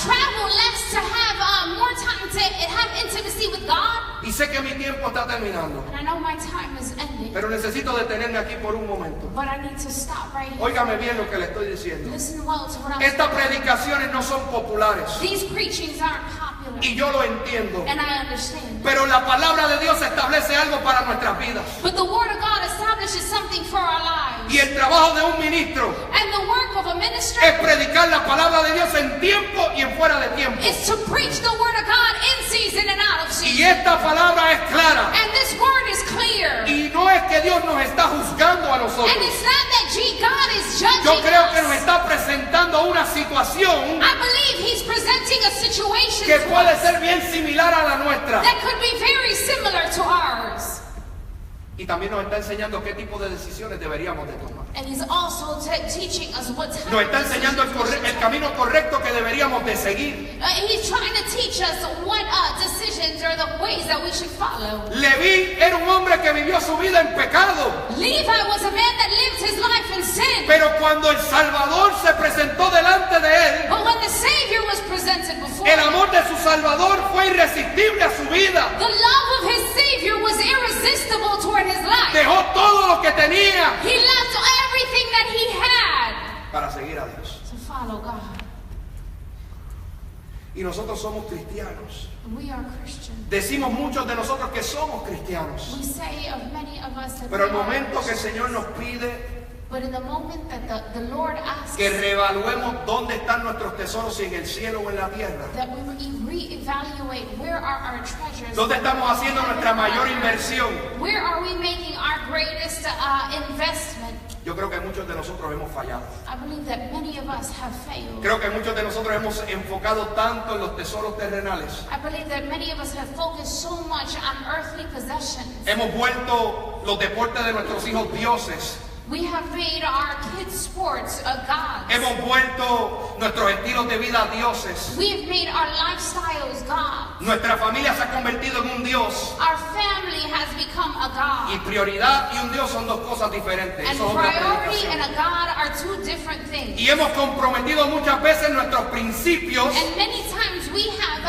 travel less, to have more time to have intimacy with God? Y sé que mi tiempo está terminando, And I know my time is ending, pero necesito detenerme aquí por un momento. but I need to stop right here. Óigame bien lo que le estoy diciendo. Listen well to what I'm Estas saying. predicaciones no son populares These preachings aren't popular, y yo lo entiendo, and I understand. pero la palabra de Dios establece algo para nuestras vidas. But the Word of God establishes something for our lives. Y el trabajo de un ministro And the work of a minister es predicar la palabra de Dios en tiempo y en fuera de tiempo. is to preach the Word of God in season and out of Y season. esta palabra es clara. And this Word is clear. Y no es que Dios nos está juzgando a nosotros. And it's not that God is judging Yo creo que nos us. está presentando una situación I believe He's presenting a situation que to puede us ser bien similar a la nuestra. that could be very similar to ours. Y también nos está enseñando qué tipo de decisiones deberíamos de tomar. And He's also teaching us what type Nos of está enseñando el camino correcto que deberíamos de seguir. He's trying to teach us what decisions or the ways that we should follow. Leví era un hombre que vivió su vida en pecado. Levi was a man that lived his life in sin. Pero cuando el Salvador se presentó delante de él, But when the Savior was presented before el him, amor de su Salvador fue irresistible a su vida. the love of his Savior was irresistible toward his life. Dejó todo lo que tenía He left everything that he had para seguir a Dios. to follow God. Y nosotros somos cristianos. We are Christians. Decimos muchos de nosotros que somos cristianos. We say of many of us that Pero el we are momento que el Christians. Señor nos pide But in the moment that the Lord asks que reevaluemos dónde están nuestros tesoros, si en el cielo o en la tierra, that we reevaluate where are our treasures, dónde estamos haciendo nuestra mayor inversión, where are we making our greatest investment, yo creo que muchos de nosotros hemos fallado. I believe that many of us have failed. Creo que muchos de nosotros hemos enfocado tanto en los tesoros terrenales. I believe that many of us have focused so much on earthly possessions. Hemos vuelto los deportes de nuestros hijos dioses. We have made our kids' sports gods. Hemos vuelto nuestros estilos de vida dioses. We have made our lifestyles gods. Nuestra familia se ha convertido en un dios. Our family has become a Y god. prioridad y un dios son dos cosas diferentes. And Eso es otra priority predicación. and a god are two different things. Y hemos comprometido muchas veces nuestros principios And many times we have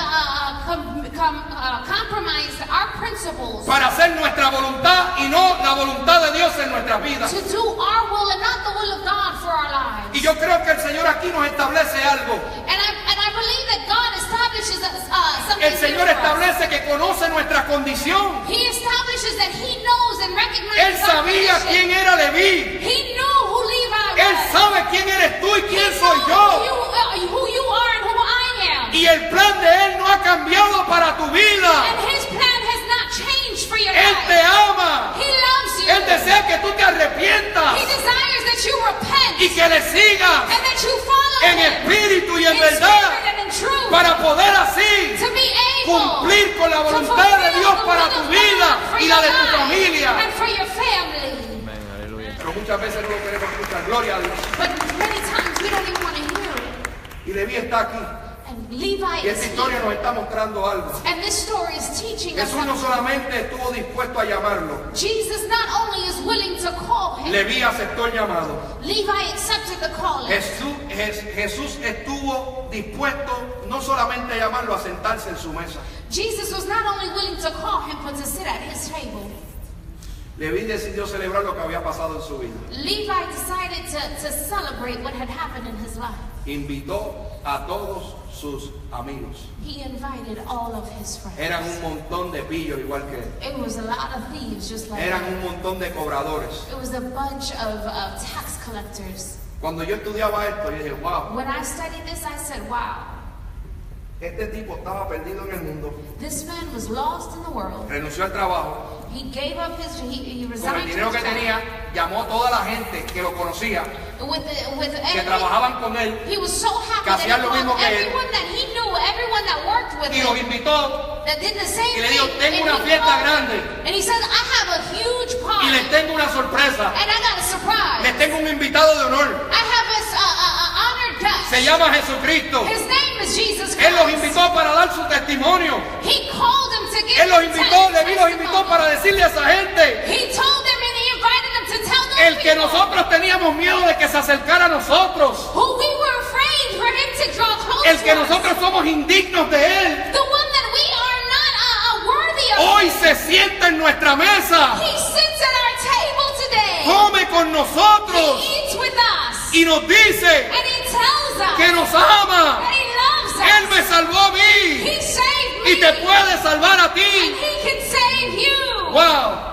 compromised our principles para hacer nuestra voluntad y no la voluntad de Dios en nuestras vidas. to do our will and not the will of God for our lives. Y yo creo que el Señor aquí nos establece algo. And I believe that God establishes something El Señor here for us. establece que conoce nuestra condición. He establishes that He knows and recognizes Él our sabía condition. quién era Leví. He knew who Levi Él was. sabe quién eres tú y He quién knows soy yo. who you are and who I am. Y el plan de Él no ha cambiado para tu vida. And His plan has not changed for your Él te life. ama. He loves you. Él desea que tú te arrepientas He desires that you repent y que le sigas and that you follow en Him espíritu y en in verdad spirit and in truth para poder así to be able cumplir con la to voluntad de fulfill Dios the para will tu of vida God for y la your de tu life familia. and for your family. Amén, aleluya. Pero muchas veces no lo queremos escuchar. Gloria a Dios. But many times we don't even want to hear it. Y Leví está aquí. And Levi Y is esta historia here. nos está mostrando algo. And this story is teaching us Jesús no something. solamente estuvo dispuesto a llamarlo. Jesus not only is willing to call him, Leví aceptó el llamado. Levi accepted the calling. Jesús estuvo dispuesto no solamente a llamarlo, a sentarse en su mesa. Jesus was not only willing to call him, but to sit at his table. Leví decidió celebrar lo que había pasado en su vida. Levi decided to celebrate what had happened in his life. Invitó a todos sus amigos. He invited all of his friends. Eran un montón de pillos igual que él. It was a lot of thieves just like Eran that. un montón de cobradores. It was a bunch of tax collectors. Cuando yo estudiaba esto, yo dije, wow, When I studied this, I said, wow, este tipo estaba perdido en el mundo. this man was lost in the world. Renunció al trabajo. He gave up he Con el resigned dinero his que job. tenía, llamó a toda la gente que lo conocía, que With trabajaban con él, he was so happy que that hacían he lo mismo called que él. everyone that he knew, everyone that worked with y los him, invitó that did the same y le thing. dijo, tengo And una he fiesta called grande them. And he said, I have a huge y party. les tengo una sorpresa. And I got a surprise. Les tengo un invitado de honor. I have a honored guest. Se llama Jesucristo. His name is Jesus Él los Christ. invitó para dar su testimonio. He called them to give Él los them invitó, Leví los testimony. invitó para decirle a esa gente, He told them and he invited them to tell those el que people nosotros teníamos miedo de que se acercara a nosotros, who we were afraid for him to draw close el que to us. nosotros somos indignos de él, The one that we are not worthy of. hoy se sienta en nuestra mesa, He sits at our table today. come con He nosotros eats with us. y nos dice And he tells us que nos ama. that he loves us. Él me salvó a mí He saved me. y te puede salvar a And ti. he can save you. ¡Wow!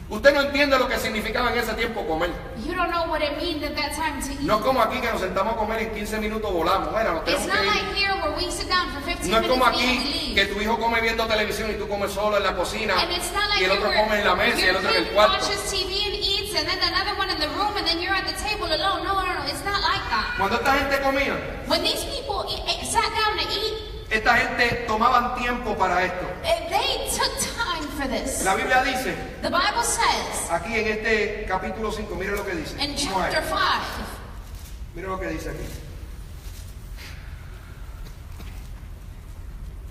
Usted no entiende lo que significaba en ese tiempo comer. You don't know what it means at that time to eat. No es como aquí que nos sentamos a comer y en 15 minutos volamos. Mira, nos It's tenemos not que ir. like here where we sit down for 15 No es como minutes and we aquí leave. que tu hijo come viendo televisión y tú comes solo en la cocina And it's not like y el otro here come en la mesa y el your otro en el kid cuarto. watches TV and eats and then another one in the room and then you're at the table alone. No. It's not like that. Cuando esta gente comía, When these people sat down to eat, esta gente tomaban tiempo para esto. they took time for this. La Biblia dice, The Bible says aquí en este capítulo 5, mire lo que dice. in Vamos a chapter ver. 5, Mire lo que dice aquí.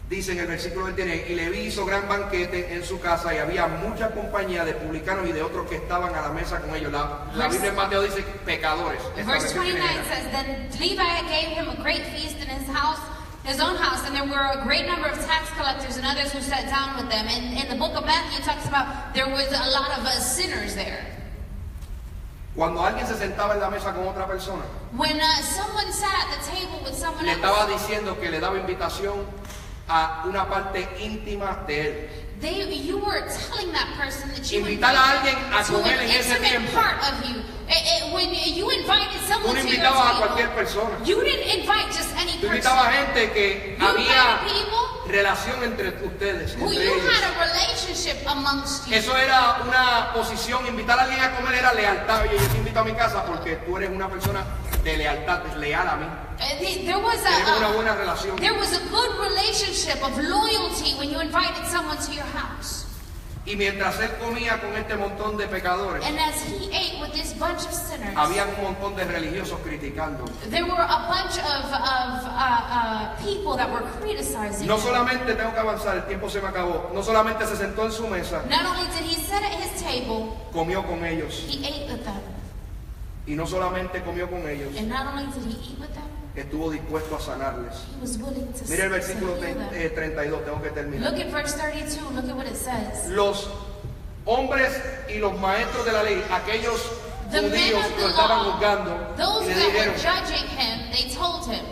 Dice en el versículo 29, y Leví hizo gran banquete en su casa y había mucha compañía de publicanos y de otros que estaban a la mesa con ellos. La Biblia en Mateo dice pecadores. Esta verse versión tiene 29 esta. says, Then Levi gave him a great feast in his house, his own house, and there were a great number of tax collectors and others who sat down with them. And in the book of Matthew, it talks about there was a lot of sinners there. Cuando alguien se sentaba en la mesa con otra persona, When someone sat at the table with someone le else, estaba diciendo que le daba invitación a una parte íntima de él. you were telling that person that you Invitar a alguien a to comer an en ese intimate tiempo. part of you. When you invited Tú someone no to your invitabas a table, cualquier persona. you didn't invite just any Tú person. invitabas a gente que You había invited people relación entre ustedes, who entre you ellos. had a relationship amongst you. Eso era una posición, invitar a alguien a comer era lealtad. Oye, yo te invito a mi casa porque tú eres una persona de lealtad, leal a mí. There was Tenemos una buena relación. there was a good relationship of loyalty when you invited someone to your house. Y mientras él comía con este montón de pecadores, And as he ate with this bunch of sinners, había un montón de religiosos criticando. there were a bunch of people that were criticizing No him. solamente tengo que avanzar, el tiempo se me acabó. No solamente se sentó en su mesa, Not only did he sit at his table, comió con ellos. he ate with them. Y no solamente comió con ellos, And not only did he eat with them, estuvo dispuesto a sanarles. He was willing to Mire el versículo heal them. 32, tengo que terminar. Look at verse 32. Look at what it says. Los hombres y los maestros de la ley, aquellos The men judíos of lo the estaban law, juzgando those y le that were dijeron, judging him, they told him,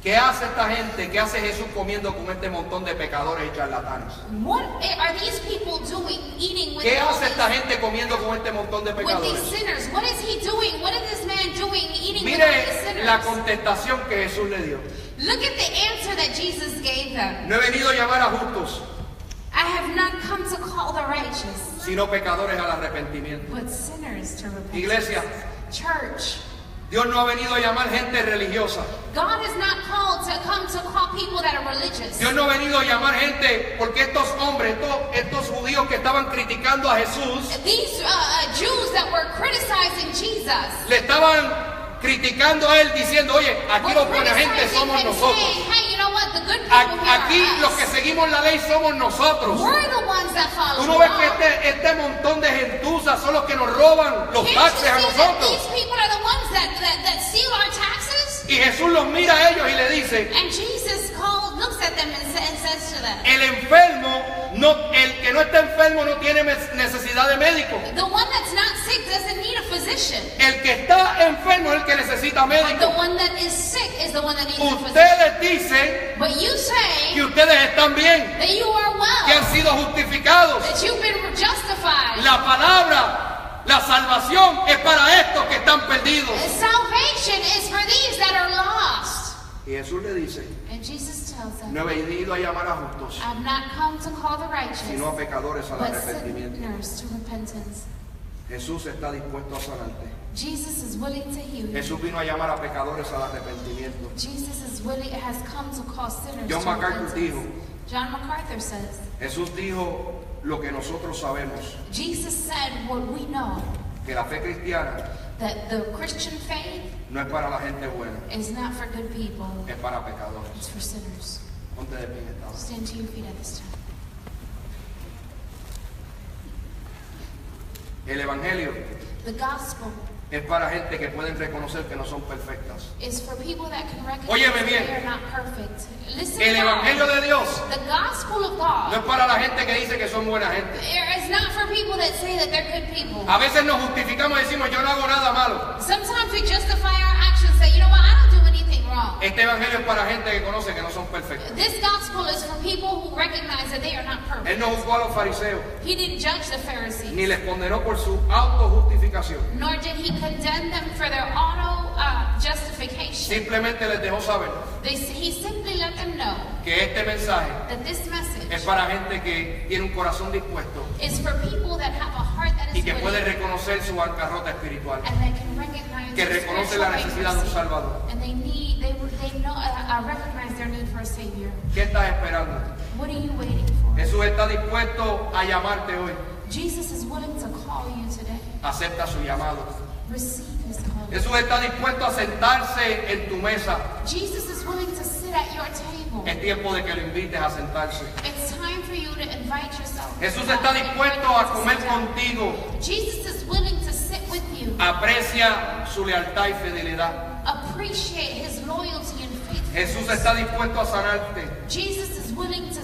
¿qué hace esta gente? ¿Qué hace Jesús comiendo con este montón de pecadores y charlatanes? what are these people doing, eating with ¿Qué all hace esta these, gente comiendo con este montón de with pecadores? these sinners? What is he doing? What is this man doing, eating with all these Mire la sinners? contestación que Jesús le dio. Look at the answer that Jesus gave them. No he venido a llamar a justos, I have not come to call the righteous, sino pecadores al arrepentimiento. but sinners to repentance. Iglesia, Church, Dios no ha venido a llamar gente religiosa. God is not called to come to call people that are religious. Dios no ha venido a llamar gente porque estos hombres, estos judíos que estaban criticando a Jesús, These Jews that were criticizing Jesus, le estaban criticando a él diciendo, oye, aquí los buena gente somos him, nosotros. saying, hey, you know what, the good people here Aquí are los us. que seguimos la ley somos nosotros. We're the ones that follow Tú the no ves law. que este montón de gentuza son los que nos roban los Can't you taxes a see that nosotros. these people are the ones that steal our taxes? Y Jesús los mira a ellos y le dice, And Jesus looks at them and says to them, el enfermo, el que no está enfermo no tiene necesidad de médico. the one that's not sick doesn't need a physician. El que está enfermo es el que necesita But the médico. one that is sick is the one that needs a physician. Ustedes dicen But you say que ustedes están bien, that you are que well, han sido justificados. that you've been justified. La palabra, la salvación es para estos que están perdidos. Salvation is for these that are lost. Y Jesús le dice, And Jesus tells them, no he venido a llamar a justos, I've not come to call the righteous, sino a pecadores al but arrepentimiento. sinners to repentance. Jesús está dispuesto a sanarte. Jesus is willing to heal you. Jesús vino a llamar a pecadores al arrepentimiento. Jesus has come to call sinners John to MacArthur repentance. dijo, John MacArthur says, Jesús dijo lo que nosotros sabemos, Jesus said what we know, que la fe cristiana that the Christian faith no es para la gente buena, is not for good people, es para pecadores. it's for sinners. Ponte de pie en esta hora. Stand to your feet at this time. El Evangelio The gospel es para gente que pueden reconocer que no son perfectas. is for people that can recognize Óyeme that bien. they are not perfect. Listen El well. Evangelio de Dios The gospel of no God es para la gente que dice que son buena gente. is not for people that say that they're good people. A veces nos justificamos y decimos, yo no hago nada malo. Sometimes we justify our actions, say, you know what, I don't do anything wrong. Este Evangelio es para gente que conoce que no son perfectas. This gospel is for people who recognize that they are not perfect. Él no juzgó a los fariseos, He didn't judge the Pharisees, ni les condenó por su autojustificación. nor did he condemn them for their auto justification. Simplemente les dejó saber He simply let them know que este mensaje that this message es para gente que tiene un corazón dispuesto is for people that have a heart that y is que puede willing reconocer su bancarrota espiritual, and that can recognize que their reconoce la spiritual necesidad de un bankruptcy. Salvador. And recognize their need for a Savior. ¿Qué estás esperando? What are you waiting for? Jesús está dispuesto a llamarte hoy. Jesus is willing to call you today. Acepta su llamado. Receive his call. Jesús está dispuesto a sentarse en tu mesa. Jesus is willing to sit at your table. Es tiempo de que lo invites a sentarse. It's time for you to invite yourself. Jesús está dispuesto a comer contigo. Jesus is willing to sit with you. Aprecia su lealtad y fidelidad. Appreciate his loyalty and faithfulness. Jesús está dispuesto a sanarte. Jesus is willing to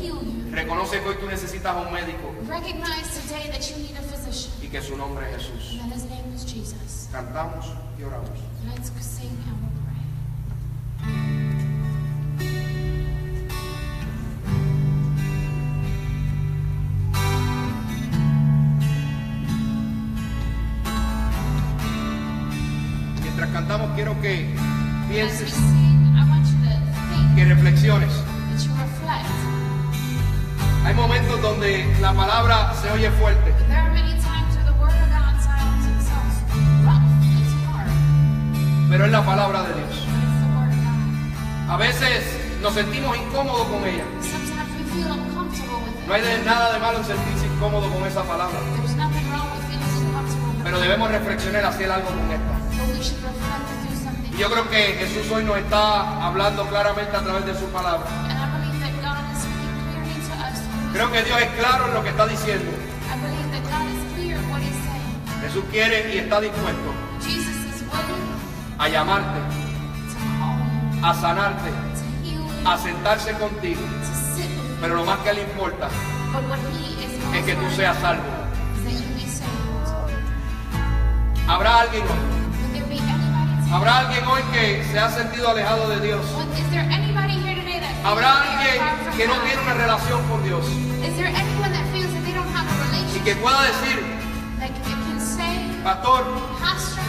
heal you. Reconoce que hoy tú necesitas un médico Recognize today that you need a physician. y que su nombre es Jesús. And that his name is Jesus. Cantamos y oramos. Let's sing and we'll pray. Mientras cantamos quiero que As we pienses, sing, I want you to think, que reflexiones. that you reflect. Hay momentos donde la palabra se oye fuerte, There are many times where the word of God sounds rough, it's hard, pero es la palabra de Dios. but it's the word of God. A veces nos sentimos incómodos con ella. Sometimes we feel uncomfortable with it. No hay nada de malo en sentirse incómodo con esa palabra, There's nothing wrong with feeling uncomfortable with pero it, debemos reflexionar, hacer algo con esta. but we should reflect and do something. Y yo creo que Jesús hoy nos está hablando claramente a través de su palabra. And I believe that God is speaking clearly to us. Creo que Dios es claro en lo que está diciendo. I believe that God is clear in what he's saying. Jesús quiere y está dispuesto Jesus is willing a llamarte to a sanarte, to heal you, a sentarse contigo. to sit with you. Pero lo más que le importa But what He is most es que tú worried seas salvo. is that you be saved. ¿Habrá alguien hoy? Would there be anybody today? ¿Habrá alguien hoy que se ha sentido alejado de Dios? Is there anybody here today that feels ¿Habrá that they are far alguien from que no God? tiene una relación con Dios Is there anyone that feels that they don't have a y relationship que pueda decir, that can say, pastor, Pastor,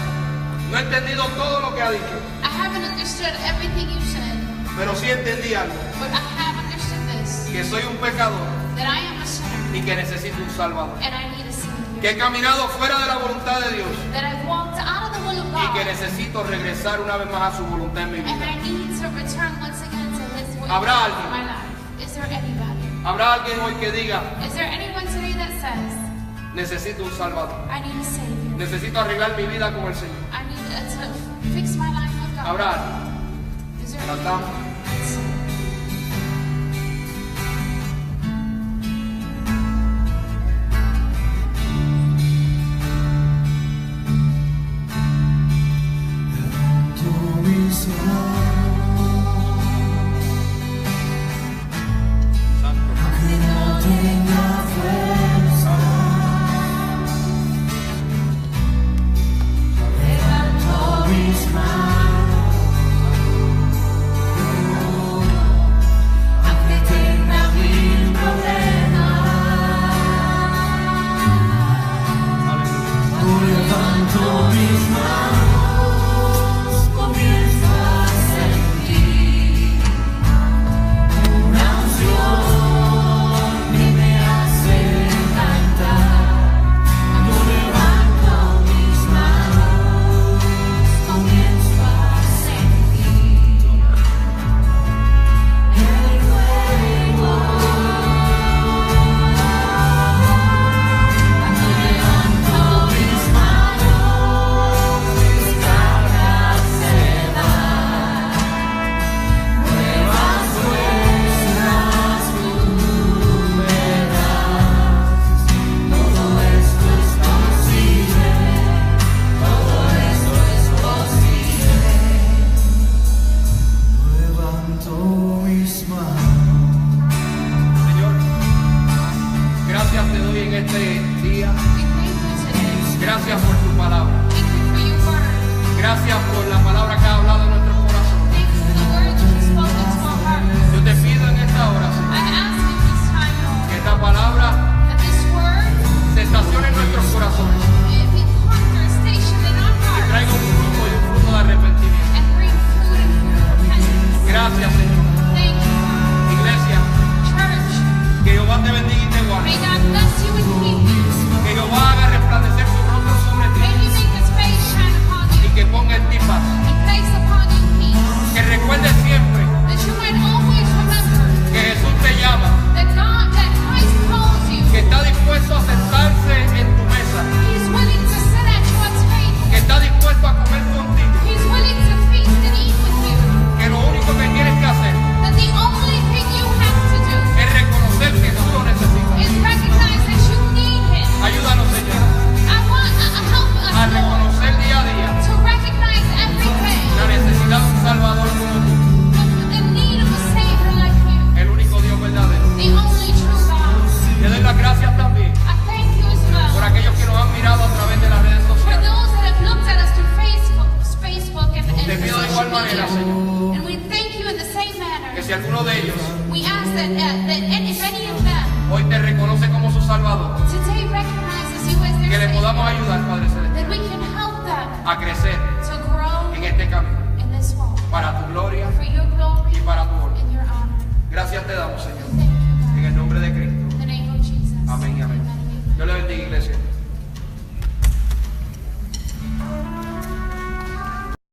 no he entendido todo lo que ha dicho, I haven't understood everything you said, pero sí entendí algo, but I have understood this, que soy un pecador that I am a sinner y que necesito un Salvador, and I need a Savior, que he caminado fuera de la voluntad de Dios that I've walked out of the will of y que God, necesito regresar una vez más a su voluntad en mi and vida. I need to return once again to His will ¿Habrá for alguien? my life. Is there anybody? ¿Habrá alguien hoy que diga, Is there anyone today that says, necesito un Salvador, I need a Savior, necesito arreglar mi vida con el Señor? I need to fix my life with God? ¿Habrá alguien? Is there Cantamos. anyone? Señor, gracias te doy en este día. We thank you today. Gracias por tu palabra. Thank you for your word. Gracias por la palabra que ha hablado en nuestros corazones. Thank you for the words you have spoken to our hearts. Yo te pido en esta hora, Señor, I ask you this time, Lord, que esta palabra that this word se estacione en nuestros corazones be conquered, stationed in our y hearts, traiga un fruto y un fruto de arrepentimiento. and bring fruit and fruit of repentance. Gracias, Señor. Thank you, Lord. Iglesia, Church, que Jehová te bendiga y te may guarde. God bless you and keep you. Que Jehová haga resplandecer su rostro sobre May ti He make His face shine upon y you que ponga en ti paz. and place upon you peace. Que recuerde siempre That you might always remember que Jesús te llama, that Christ calls you. que está dispuesto a sentarse en tu mesa, He's willing to sit at your table. que está dispuesto a comer contigo, He's willing to feast and eat with you. que lo único que tienes que hacer That the only thing you have to do es reconocer que tú lo necesitas. is recognize that you need Him. Ayúdanos, Señor, I want help us, a Lord, reconocer día a día to recognize every day la necesidad de un Salvador como tú, the need of a Savior like you, el único Dios verdadero. the only true God. Te doy las gracias también I thank you as por well aquellos que nos han mirado a través de las redes for sociales. those that have looked at us through Facebook and Te pido de igual social manera, media. Señor, And we thank you in the same manner. que si alguno de ellos We ask that if any of them hoy te reconoce como su Salvador, today recognizes you as que their le Savior, podamos ayudar, Padre Celestial, that we can help them a crecer to grow en este camino, in this walk para tu gloria for your glory y para tu honor. and your honor. Gracias te damos, Señor. Thank